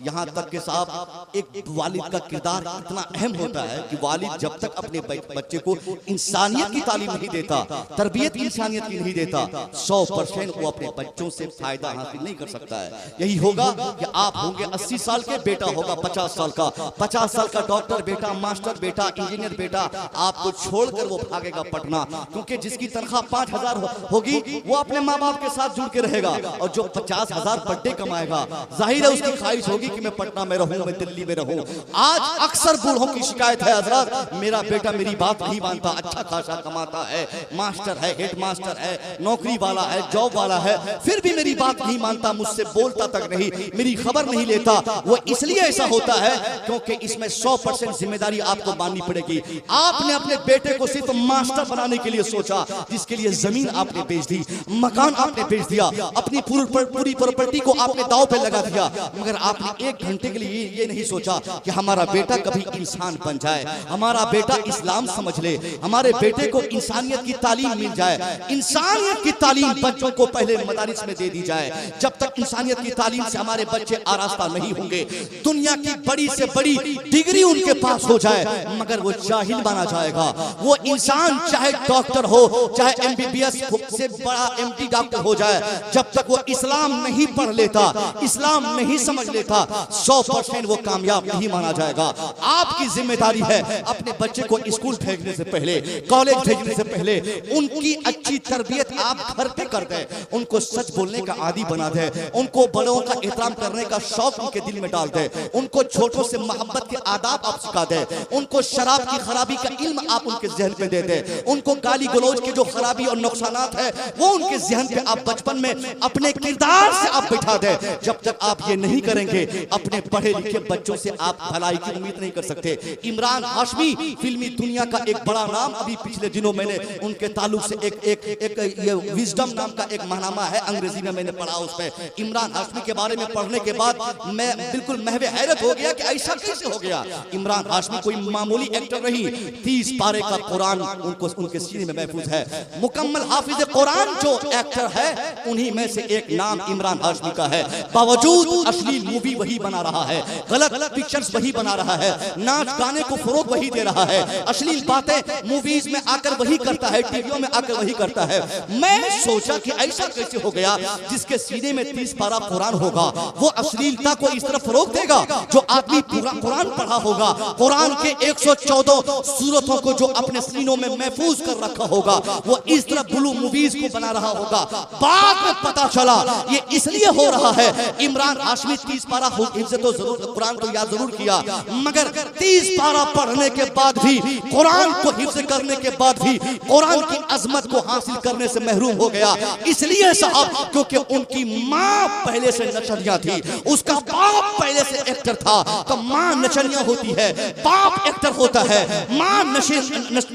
यहाँ तक कि साहब, एक वालिद का किरदार इतना अहम होता है कि वालिद जब तक अपने बच्चे को इंसानियत की तालीम नहीं देता, तरबियत इंसानियत की नहीं देता, 100% वो अपने बच्चों से फायदा हासिल नहीं कर सकता है। यही होगा कि आप होंगे 80 साल के, बेटा होगा 50 साल का, 50 साल का डॉक्टर बेटा, मास्टर बेटा, इंजीनियर बेटा, आपको छोड़कर वो भागेगा पटना, क्योंकि जिसकी तनख्वाह 5000 होगी वो अपने माँ बाप के साथ जुड़ के रहेगा, और जो 50,000 पर डे कमाएगा, जाहिर है उसकी ख्वाहिश होगी कि मैं पटना में रहूं, मैं दिल्ली में रहूं। आज अक्सर बूढ़ों की शिकायत है, हजरत मेरा बेटा मेरी बात नहीं मानता, अच्छा खासा कमाता है, मास्टर है, हेड मास्टर है, नौकरी वाला है, जॉब वाला है, फिर भी मेरी बात नहीं मानता, मुझसे बोलता तक नहीं, मेरी खबर नहीं लेता। वो इसलिए ऐसा होता है क्योंकि इसमें 100% जिम्मेदारी आपको माननी पड़ेगी। आपने अपने बेटे को सिर्फ मास्टर बनाने के लिए सोचा, जिसके लिए जमीन आपने बेच दी, मकान आपने बेच दिया, अपनी पूरी प्रॉपर्टी को आपने दांव पे लगा दिया, मगर आपने 1 घंटे के लिए ये नहीं सोचा कि हमारा बेटा कभी इंसान बन जाए, हमारा बेटा इस्लाम समझ ले, हमारे बेटे को इंसानियत की तालीम मिल जाए। इंसानियत की तालीम बच्चों को पहले मदारिस में दे दी जाए। जब तक इंसानियत की तालीम से हमारे बच्चे आरास्ता नहीं होंगे, दुनिया की बड़ी से बड़ी डिग्री उनके पास हो जाए, मगर वो जाहिल बना जाएगा। वो इंसान चाहे डॉक्टर हो, चाहे MBBS से बड़ा MD डॉक्टर हो जाए, जब तक वो इस्लाम नहीं पढ़ लेता, इस्लाम नहीं समझ लेता, 100% वो कामयाब नहीं माना जाएगा। आपकी जिम्मेदारी है अपने बच्चे को स्कूल भेजने से पहले, कॉलेज भेजने से पहले उनकी अच्छी तरबियत आप घर पे कर दें, उनको सच बोलने का आदी बना दें, उनको बड़ों का एहतराम करने का शौक उनके दिल में डाल दे, उनको छोटों से मोहब्बत के आदाब आप सिखा दे, उनको शराब की खराबी का इल्म आप उनके जहन में दे दे, उनको गाली गलौज के जो खराबी और नुकसानात है वो उनके जहन पे आप बचपन में अपने किरदार से आप बिठा दे। जब तक आप ये नहीं करेंगे, अपने पढ़े लिखे बच्चों से आप भलाई की उम्मीद नहीं कर सकते। इमरान हाशमी फिल्मी दुनिया का एक बड़ा नाम, अभी पिछले दिनों मैंने उनके ताल्लुक से एक ये विजडम नाम का एक माहनामा है, अंग्रेजी में मैंने पढ़ा, उसमें इमरान हाशमी के बारे में पढ़ने के बाद मैं बिल्कुल महवे हैरत हो गया कि ऐसा कैसे हो गया। इमरान हाशमी कोई मामूली एक्टर नहीं, 30 पारे का कुरान उनको उनके सीने में महफूज है। मुकम्मल हाफिज कुरान जो एक्टर है उन्हीं में से एक नाम इमरान हाशमी का है। बावजूद अश्लील मूवी वही बना रहा है, गलत पिक्चर्स वही बना रहा है, नाच गाने को फरोग वही दे रहा है, अश्लील बातें मूवीज में आकर वही करता है, टीवियों में आकर वही करता है। मैं सोचा कि ऐसा कैसे हो गया, जिसके सीने में 30 पारा कुरान होगा वो अश्लीलता को इस तरह फरोग देगा। जो आदमी पूरा कुरान पढ़ा होगा, कुरान के 114 सूरतों को जो अपने सीनों में महफूज कर रखा होगा, वो इस तरह ब्लू मूवीज को बना रहा होगा। बाद में पता चला ये इसलिए हो रहा है, इमरान हाशमी 30 पारा हिफ्ज़ तो जरूर, कुरान तो याद जरूर किया, मगर 30 पारा पढ़ने के बाद भी, कुरान को हिफ्ज़ करने के बाद भी कुरान की अजमत को हासिल करने से महरूम हो गया। इसलिए साहब क्योंकि उनकी माँ पहले से नचनिया थी, उसका बाप पहले से एक्टर था। तो माँ नचनिया होती है, बाप एक्टर होता है, माँ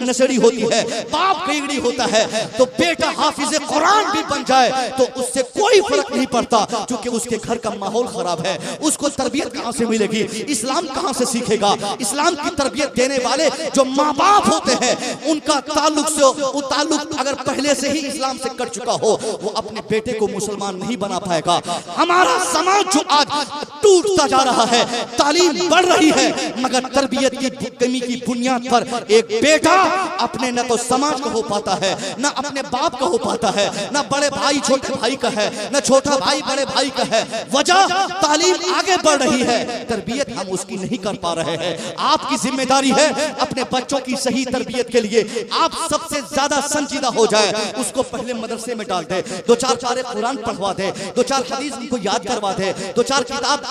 नशेड़ी होती है, बाप गईगड़ी होता है। तो बेटा हाफिज कुरान कुरान भी बन जाए तो उससे कोई फर्क नहीं पड़ता, क्योंकि उसके घर का माहौल खराब है। उसको तरबियत कहां से मिलेगी, इस्लाम कहां से सीखेगा? इस्लाम की तरबियत देने वाले जो माँ बाप होते हैं, उनका ताल्लुक अगर पहले से ही इस्लाम से कट चुका हो, वो अपने बेटे को मुसलमान नहीं बना पाएगा। हमारा समाज जो आज टूटता जा रहा है, तालीम बढ़ रही है, मगर तरबियत की कमी की बुनियाद पर एक बेटा अपने न तो समाज का हो पाता है, न अपने बाप का हो पाता है, न बड़े भाई छोटे भाई का है, न छोटा भाई बड़े भाई का है। वजह तालीम आगे बढ़ रही है, तरबियत हम उसकी नहीं कर पा रहे हैं। आपकी जिम्मेदारी है अपने बच्चों की सही तरबियत के लिए आप सबसे ज्यादा संजीदा हो जाए, उसको पहले मदरसे में डाल दे, दो चार पारे कुरान पढ़वा दे, दो चार हदीस उनको याद करवा दे, दो चार किताब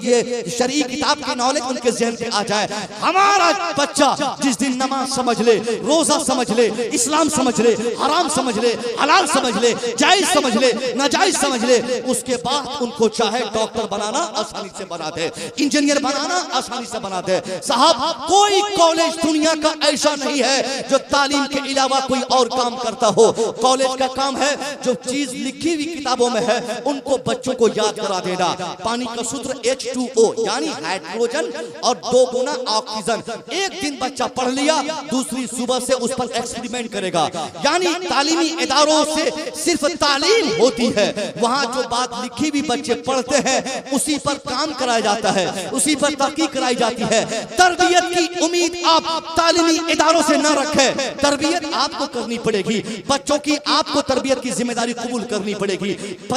ये शरई किताब की नॉलेज उनके ज़हन में आ जाए। हमारा बच्चा जिस दिन नमाज समझ ले, रोजा समझ ले, इस्लाम समझ ले, हराम समझ ले, हलाल समझ ले, जायज समझ ले, नाजायज समझ ले, उसके बाद उनको चाहे डॉक्टर बनाना आसानी से बना दे, इंजीनियर बनाना आसानी से बना दे। साहब, कोई कॉलेज दुनिया का ऐसा नहीं है जो तालीम के अलावा कोई और काम करता हो। कॉलेज का काम है जो चीज लिखी हुई किताबों में है उनको बच्चों को याद करा देना। पानी का सूत्र H2O यानी हाइड्रोजन और 2 गुना ऑक्सीजन। एक दिन बच्चा पढ़ लिया, दूसरी सुबह से उस पर एक्सपेरिमेंट करेगा। यानी तालीमी इदारों से सिर्फ तालीम होती है, वहाँ जो बात लिखी हुई बच्चे पढ़ते हैं उसी पर काम कराया जाता है, उसी पर तहकीक कराई जाती है। तरबियत की उम्मीद आप तालीमी इदारों से न रखें, तरबियत आपको करनी पड़ेगी। बच्चों की आपको तरबियत की जिम्मेदारी कबूल करनी पड़ेगी।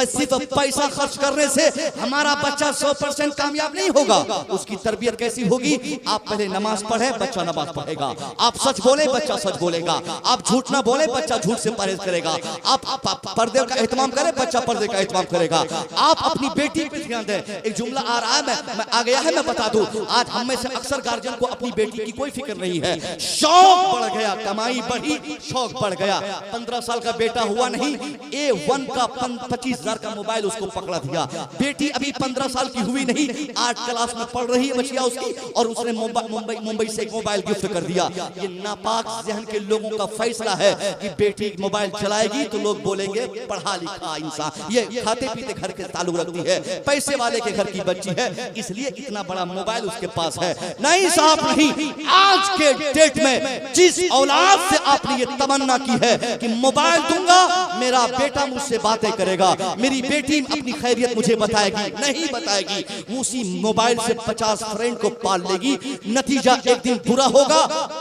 सिर्फ पैसा खर्च करने से हमारा बच्चा 100% कामयाब नहीं होगा। उसकी तरबियत कैसी होगी? आप पहले नमाज पढ़े, बच्चा नमाज पढ़ेगा। आप सच बोले, बच्चा सच बोलेगा। आप झूठ ना बोले, बच्चा झूठ से परहेज करेगा। आप पर्दे का एहतमाम करें, बच्चा पर्दे का एहतमाम करेगा। आप अपनी बेटी पे ध्यान दें। एक जुमला आ रहा है, मैं आ गया है, मैं बता दूं। आज हम में से अक्सर गार्जियन को अपनी बेटी की कोई फिक्र नहीं है। शौक बढ़ गया, कमाई बढ़ी, शौक बढ़ गया। 15 साल का बेटा हुआ नहीं, A1 का 25,000 का मोबाइल उसको पकड़ा दिया। बेटी अभी 15 साल की हुई नहीं, 8 क्लास में पढ़ रही है बचिया उसकी, और उसने मुंबई से एक मोबाइल गिफ्ट कर दिया। ये नापाक जहन के लोगों का फैसला है कि बेटी मोबाइल चलाएगी तो लोग बोलेंगे पढ़ा लिखा इंसान। ये खाते पीते घर के ताल्लुक रखती है, पैसे वाले के घर की बच्ची है, इसलिए इतना बड़ा मोबाइल उसके पास है। नहीं साहब नहीं, आज के डेट में जिस औलाद से आपने ये तमन्ना की है कि मोबाइल दूंगा, मेरा बेटा मुझसे बातें करेगा, मेरी बेटी अपनी खैरियत मुझे बताएगी, नहीं बताएगी, उसी मोबाइल से 50 फ्रेंड को पाल लेगी। नतीजा एक दिन बुरा होगा।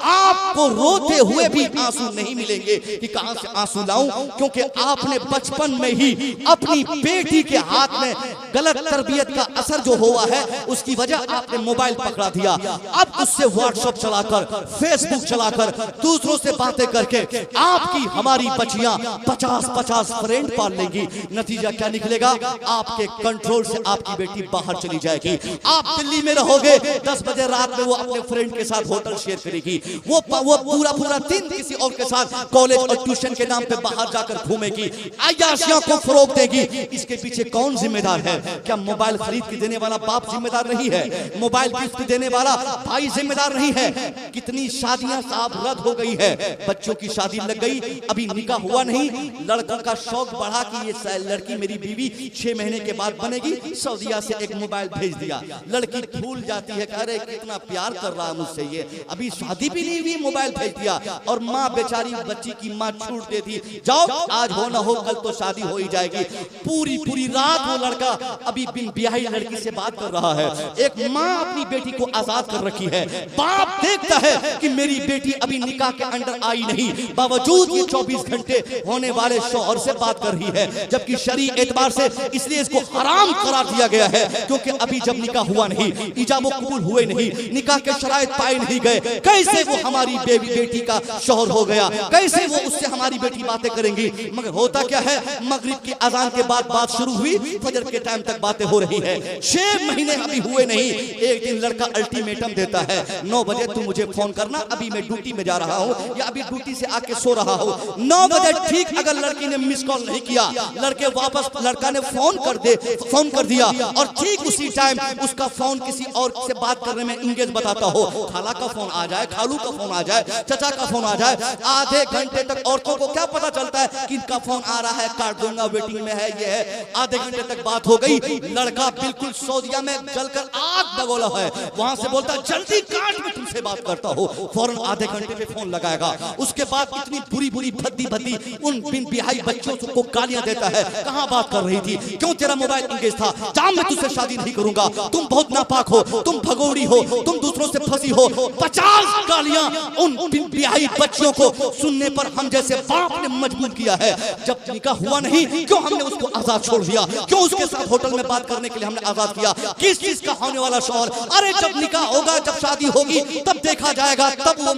आपको रोते हुए भी आंसू नहीं मिलेंगे कि कहां से आंसू लाऊं, क्योंकि आपने बचपन में ही अपनी बेटी के हाथ में गलत तरबियत का असर जो हुआ है उसकी वजह आपने मोबाइल पकड़ा दिया। अब उससे व्हाट्सएप चलाकर, फेसबुक चलाकर, दूसरों से बातें करके आपकी हमारी बच्चियां 50-50 फ्रेंड पाल लेंगी। नतीजा क्या निकलेगा? आपके कंट्रोल से आपकी बेटी बाहर चली जाएगी। आप दिल्ली में रहोगे, 10 बजे रात में वो अपने फ्रेंड के साथ होटल शेयर करेगी। वो पूरा दिन किसी और के साथ कॉलेज और ट्यूशन के नाम पे बाहर जाकर घूमेगी, अय्याशियों को फरोग देगी। इसके पीछे कौन जिम्मेदार है? क्या मोबाइल खरीद के देने वाला बाप जिम्मेदार नहीं है? मोबाइल गिफ्ट देने वाला भाई जिम्मेदार नहीं है? कितनी शादियां साहब रद्द हो गई है, बच्चों की शादी लग गई, अभी निकाह हुआ नहीं, लड़कों का शौक बढ़ा कि ये लड़की मेरी बीवी 6 महीने के बाद बनेगी, सऊदीया से एक मोबाइल भेज दिया। लड़की भूल जाती है, कह रहे कितना प्यार कर रहा है मुझसे, ये अभी शादी भी नहीं हुई, मोबाइल भेज दिया। और माँ बेचारी बच्ची की माँ छूट देती, जाओ आज हो ना हो कल तो शादी हो ही जाएगी। पूरी रात वो लड़का अभी बिन ब्याही लड़की से बात कर रहा है। एक माँ अपनी बेटी को आजाद कर रखी है, बाप देखता है कि मेरी बेटी अभी निकाह के अंडर आई नहीं, बावजूद ये 24 घंटे होने वाले शौहर से बात कर रही है, जबकि शरई एतबार से इसलिए इसको हराम करार दिया गया है क्योंकि अभी जब निकाह हुआ नहीं, इजाब कबूल हुए नहीं, निकाह के शराइत पाए नहीं गए, कैसे वो हमारी बेटी का शौहर हो गया? कैसे वो उससे हमारी बेटी बातें करेंगी? मगर होता क्या है, मगरिब की अजान के बाद बात शुरू हुई, फजर के टाइम तक बातें हो रही है। 6 महीने अभी हुए नहीं, एक दिन लड़का अल्टीमेटम देता है, 9 बजे तू मुझे फोन करना, अभी मैं ड्यूटी में जा रहा हूँ या अभी ड्यूटी से आके सो रहा हूँ। 9 बजे ठीक अगर लड़की ने मिस कॉल नहीं किया, लड़का ने फोन कर दिया और ठीक उसी टाइम उसका फोन किसी और से बात करने में इंगेज बताता हो, खाला का फोन आ जाए, खालू का फोन आ जाए, चचा का फोन आ जाए, आधे घंटे तक औरतों को क्या पता चलता है कि इनका फोन आ रहा है, काट दूंगा, वेटिंग में है, ये है। आधे घंटे तक बात हो गई, लड़का बिल्कुल सऊदीया में जलकर आग बगोला है, वहां से बोलता है जल्दी काट, मैं तुमसे बात करता हूँ। फौरन आधे घंटे पे फोन लगाएगा। उसके बाद इतनी बुरी बुरी भद्दी भद्दी उन बिन बिहाई बच्चों को गालियां देता है, कहां बात कर रही थी, क्यों तेरा मोबाइल इंगेज था, जाम मैं तुझसे शादी नहीं करूंगा, तुम बहुत नापाक हो, तुम भगोड़ी हो, तुम दूसरों से फंसी हो। 50 गालियां उन बिन बिहाई बच्चों को सुनने पर हम जैसे बाप ने मजबूर किया है। जब निकाह हुआ नहीं, क्यों हमने उसको आजाद छोड़ दिया, क्यों उसके साथ होटल में बात करने के लिए हमने आजाद किया, किस चीज का होने वाला शौहर। अरे जब निकाह होगा, जब शादी होगी, तब देखा जाएगा, तब वो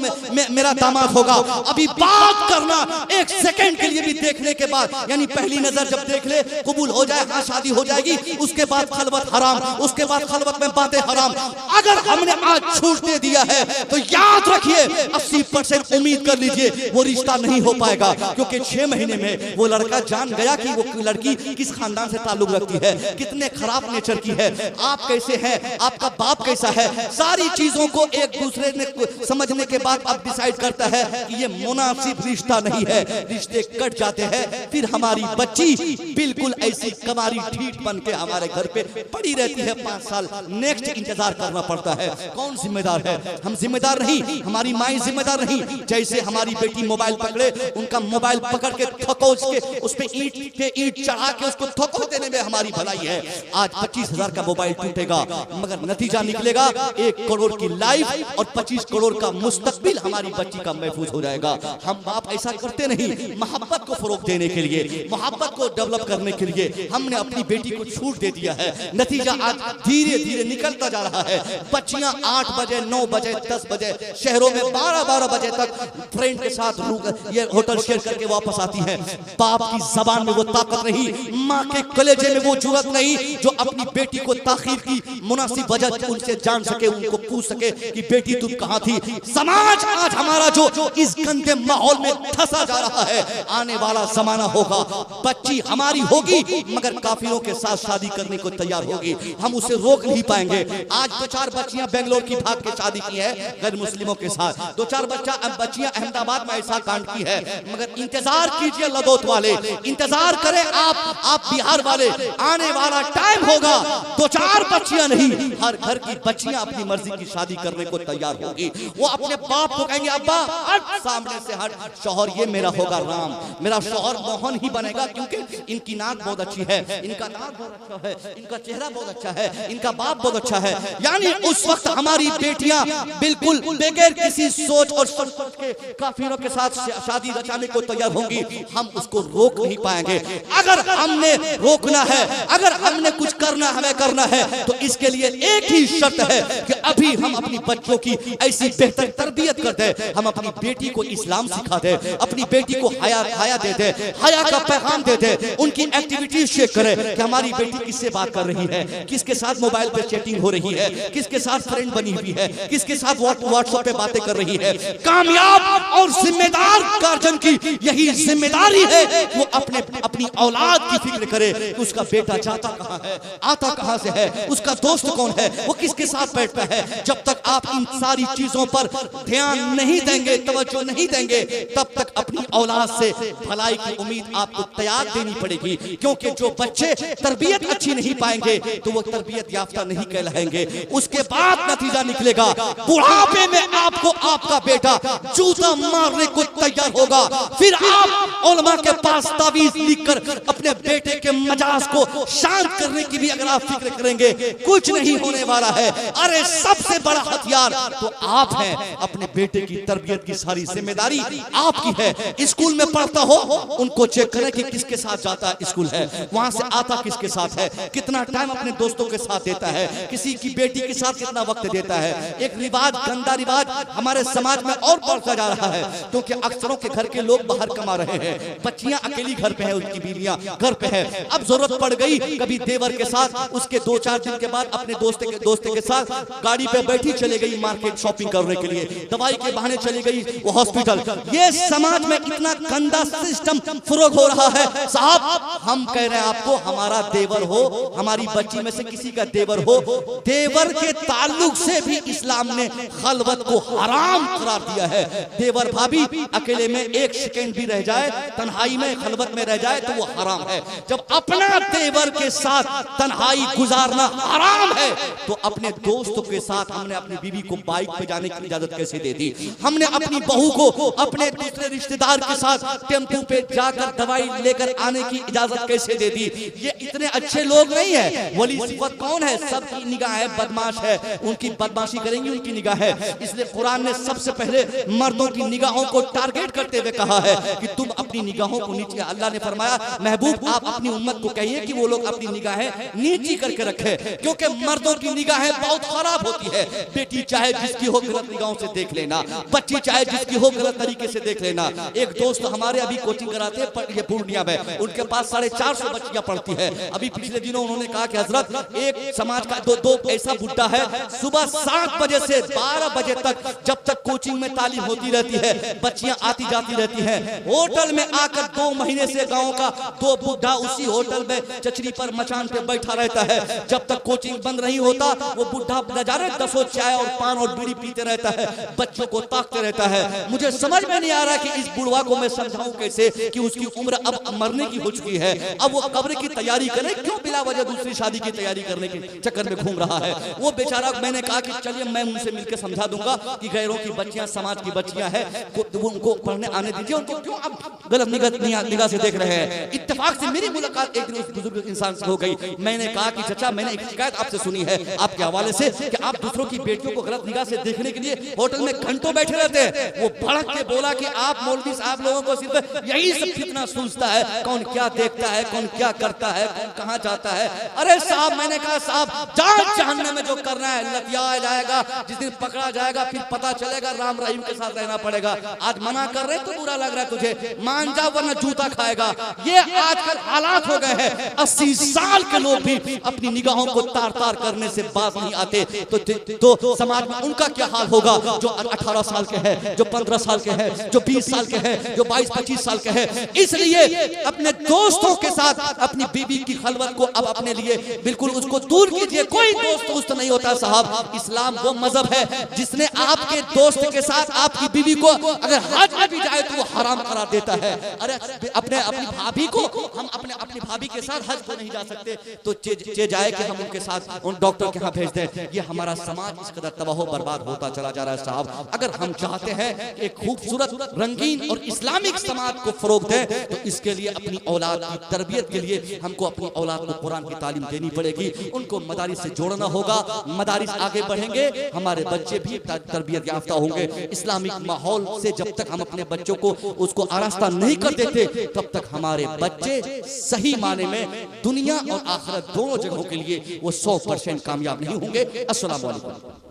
मेरा दामाद होगा। अभी बात करना एक सेकंड के लिए भी देखने के बाद, यानी पहली नजर जब देख ले, कबूल हो जाए, हाँ शादी हो जाएगी, उसके बाद खलवत हराम, उसके बाद खलवत में बातें हराम। अगर हमने आज छूट दे दिया है तो याद रखिए 80% उम्मीद कर लीजिए वो रिश्ता नहीं हो पाएगा, क्योंकि 6 महीने में वो लड़का जान गया कि वो लड़की किस खानदान से ताल्लुक रखती है, कितने खराब नेचर की है, आप कैसे हैं, आपका बाप कैसा है। सारी चीजों को एक दूसरे ने समझने के बाद अब डिसाइड करता है कि ये मुनासिब रिश्ता नहीं है, रिश्ते कट जाते हैं। फिर हमारी बच्ची बिल्कुल ऐसी कमारी ठीठ बन के हमारे घर पे पड़ी रहती है 5 साल, नेक्स्ट इंतजार करना पड़ता है। कौन जिम्मेदार है? हम जिम्मेदार नहीं, हमारी माई जिम्मेदार नहीं। जैसे हमारी बेटी मोबाइल पकड़े, उनका मोबाइल पकड़ के थकोच के उस पे ईंट पे ईंट चढ़ा के उसको थको देने में हमारी भलाई है। आज 25,000 का मोबाइल टूटेगा, मगर नतीजा निकलेगा 1 करोड़ की लाइफ और 25 करोड़ का मुस्तकबिल हमारी बच्ची का महफूज हो जाएगा। हम बाप ऐसा करते नहीं। मोहब्बत को फरोग देने के लिए, मोहब्बत को डेवलप करने के लिए हमने अपनी बेटी को छूट दे दिया है। नतीजा आज धीरे धीरे निकलता जा रहा है। बच्चियां 8 बजे, 9 बजे, 10 बजे, शहरों में 12-12 बजे तक फ्रेंड के साथ ये होटल शेयर करके वापस आती हैं। बाप की जबान में वो ताकत नहीं, माँ के कलेजे में वो जुर्रत नहीं जो अपनी बेटी को ताखीर की मुनासिब वजह उनसे जान सके, उनको पूछ सके कि बेटी तुम कहाँ थी। समाज आज हमारा जो इस गंदे माहौल में फंसा जा रहा है, आने वाला जमाना होगा, बच्ची हमारी होगी मगर काफिरों के साथ शादी करने को तैयार होगी, हम उसे रोक नहीं पाएंगे। आज 2-4 बच्चियां बेंगलोर की भाग के शादी की है गैर मुस्लिमों के साथ, 2-4 बच्चियां अहमदाबाद में ऐसा कांड की है। मगर इंतजार कीजिए लदौत वाले, इंतजार करें आप बिहार वाले, आने वाला टाइम होगा 2-4 बच्चियां नहीं, हर घर की बच्चियां अपनी मर्जी की शादी करने को तैयार होगी। वो अपने बाप को कहेंगे अब्बा हट, सामने से हट, शौहर ये मेरा होगा राम, मेरा शौहर मोहन ही बनेगा, क्योंकि इनकी नाक बहुत अच्छी है, इनका नाक बहुत अच्छा है, इनका चेहरा बहुत अच्छा है, इनका बाप बहुत अच्छा है। यानी उस वक्त हमारी बेटियां बिल्कुल बगैर किसी सोच और सोच के काफिरों के साथ शादी रचाने को तैयार होंगी, हम उसको रोक नहीं पाएंगे। अगर हमने रोकना है, अगर हमने कुछ करना हमें करना है, तो इसके लिए एक ही शर्त है कि अभी हम अपनी बच्चों की ऐसी बेहतर तरबियत कर दे, हम अपनी बेटी को इस्लाम सिखा दे, अपनी बेटी को हया दे दे, हया का पैगाम दे दे, उनकी एक्टिविटीज चेक करे कि हमारी बेटी किससे बात कर रही है, किसके साथ मोबाइल पे चैटिंग हो रही है, किसके साथ फ्रेंड बनी हुई है, किसके साथ व्हाट्सएप पे बातें कर रही है। कामयाब और जिम्मेदार गार्जियन की यही जिम्मेदारी है, वो अपनी औलाद की फिक्र करे कि उसका बेटा जाता कहाँ है, आता कहाँ से है, उसका दोस्त कौन है, वो किसके साथ बैठता है। जब तक आप इन सारी चीजों पर ध्यान नहीं देंगे, तवज्जो नहीं देंगे, तब तक अपनी औलाद से भलाई की उम्मीद आपको तैयार देनी पड़ेगी, क्योंकि जो बच्चे तरबियत अच्छी नहीं पाएंगे तो वो तरबियत याफ्ता नहीं कहलाएंगे। उसके बाद नतीजा निकलेगा बुढ़ापे में आपको आपका बेटा जूता मारने को तैयार होगा। फिर आप उलमा के पास तावीज लिखकर अपने बेटे के मजाज को शांत करने की भी अगर आप फिक्र करेंगे, कुछ नहीं होने वाला है। अरे सबसे बड़ा हथियार तो आप हैं, अपने बेटे की तरबियत की सारी जिम्मेदारी आपकी है। स्कूल में पढ़ता हो, उनको चेक करें कि किसके साथ जाता स्कूल है, वहां से आता किसके साथ है, कितना टाइम अपने दोस्तों के साथ देता है, किसी की बेटी के साथ कितना वक्त देता है। एक रिवाज, गंदा रिवाज हमारे समाज में और बढ़ता जा रहा है, क्योंकि अक्सरों के घर के लोग बाहर कमा रहे हैं, हैं, बच्चियां अकेली घर पे है, उनकी बीवियां घर पे है। अब जरूरत पड़ गई कभी देवर के साथ, उसके 2-4 दिन के बाद अपने दोस्त के साथ गाड़ी पे बैठी चले गई मार्केट शॉपिंग करने के लिए, दवाई के बहाने चली गई वो हॉस्पिटल। ये समाज में इतना गंदा सिस्टम फरोग हो रहा है साहब। हम कह रहे हैं आपको, हमारा देवर हो, हमारी बच्ची में से किसी का देवर हो, देवर के ताल्लुक से भी इस्लाम ने खलवत को हराम करार दिया है। देवर भाभी अकेले में 1 सेकंड भी रह जाए, तन्हाई में खलवत में रह जाए तो वो हराम है। जब अपना देवर के साथ तन्हाई गुजारना हराम है तो अपने दोस्तों के साथ हमने अपनी बीवी को बाइक पे जाने की इजाजत कैसे दे दी? हमने अपनी बहू को अपने दूसरे रिश्तेदार के साथ टेम्पो पे जाकर दवाई लेकर आने की इजाजत कैसे दे दी? ये इतने अच्छे लोग नहीं है। वली सिफत कौन है? सबकी निगाह है बदमाश है, उनकी बदमाशी करेंगी उनकी निगाह है। इसलिए कुरान ने सबसे पहले मर्दों की निगाहों को टारगेट करते हुए कहा है कि तुम अपनी निगाहों को नीचे, अल्लाह ने फरमाया महबूब आप अपनी उम्मत को कहिए कि वो लोग अपनी निगाहें नीची करके रखे, क्योंकि मर्दों की निगाहें बहुत खराब होती है। बेटी चाहे जिसकी हो गलत निगाहों से देख लेना, बच्ची चाहे जिसकी हो गलत तरीके से देख लेना। एक दोस्त हमारे अभी कोचिंग कराते हैं ये पूर्णिया में, उनके पास 450 बच्चियां पढ़ती है। अभी पिछले दिनों उन्होंने कहा कि हजरत एक समाज का दो ऐसा बुड्ढा है, सुबह 7 बजे से 12 बजे तक जब तक कोचिंग में तालीम होती रहती है, बच्चियां आती जाती रहती हैं। होटल में आकर 2 महीने से गांव का 2 बुड्ढा उसी होटल में चचरी पर मचान पे बैठा रहता है। जब तक कोचिंग बंद नहीं होता वो बुड्ढा नजारे 10 चाय और पान और बीड़ी पीते रहता है, बच्चों को ताकते रहता है। मुझे समझ में नहीं आ रहा कि इस बुढ़वा को मैं समझाऊं कैसे कि उसकी उम्र अब मरने की हो चुकी है, अब वो कब्र की तैयारी करे, क्यों बिला वजह दूसरी शादी की तैयारी करने के चक्कर में घूम रहा है वो बेचारा। मैंने कहा कि चलिए मैं उनसे मिलकर समझा दूंगा कि गैरों की बच्चियां समाज की बच्चियां हैं, उनको पढ़ने आने दीजिए, उनको क्यों आप गलत निगाह से देख रहे हैं। इत्तेफाक से मेरी मुलाकात एक दिन उस बुजुर्ग इंसान से हो गई। मैंने कहा कि चाचा मैंने एक शिकायत आपसे सुनी है आपके हवाले से कि आप दूसरों की बेटियों को गलत निगाह से देखने के लिए होटल में घंटों बैठे रहते हैं। वो भड़क के बोला कि आप मौलवी साहब लोगों को सिर्फ यही सब कितना सूझता है, कौन क्या देखता है, कौन क्या करता है, कौन कहाँ जाता है। अरे साहब मैंने कहा साहब जान जहन्नम में जो करना है लतिया जाएगा, जिस दिन पकड़ा जाएगा फिर पता चलेगा, राम रहीम के साथ रहना पड़ेगा। आज मना कर रहे तो बुरा लग रहा है तुझे, मान जा वरना जूता खाएगा। ये आजकल हालात हो गए हैं। 80 साल के लोग भी अपनी निगाहों को तार तार करने से बाज नहीं आते तो समाज में उनका क्या हाल होगा जो 18 साल के हैं, जो 15 साल के हैं, जो 20 साल के हैं, जो 22-25 साल के हैं। इसलिए अपने दोस्तों के साथ अपनी बीवी की खलवत को अब अपने लिए बिल्कुल उसको दूर कीजिए। कोई दोस्त नहीं होता साहब। इस्लाम वो मजहब है जिसने आपके दोस्त के साथ आपकी बीवी को अगर हज में भी जाए तो वो हराम करार देता है। अरे अपनी भाभी को हम अपनी भाभी के साथ हज को नहीं जा सकते तो चे जाए कि हम उनके साथ उन डॉक्टर के यहाँ भेज दें। ये हमारा समाज इस कदर तबाह बर्बाद होता चला जा रहा है साहब। अगर हम चाहते हैं एक खूबसूरत रंगीन और इस्लामिक समाज को फरोग दें तो इसके लिए अपनी औलाद की तरबियत के लिए हमको अपनी औलाद को कुरान की तालीम देनी पड़ेगी, उनको मदारिस से जोड़ना होगा। मदारिस आगे बढ़ेंगे, हमारे बच्चे भी तरबियत याफ्ता होंगे। इस्लामिक माहौल से जब तक हम अपने बच्चों को उसको आरास्ता नहीं कर देते तब तक हमारे बच्चे सही माने में दुनिया और आखिरत दोनों जगहों के लिए वो 100% कामयाब नहीं होंगे। अस्सलाम वालेकुम।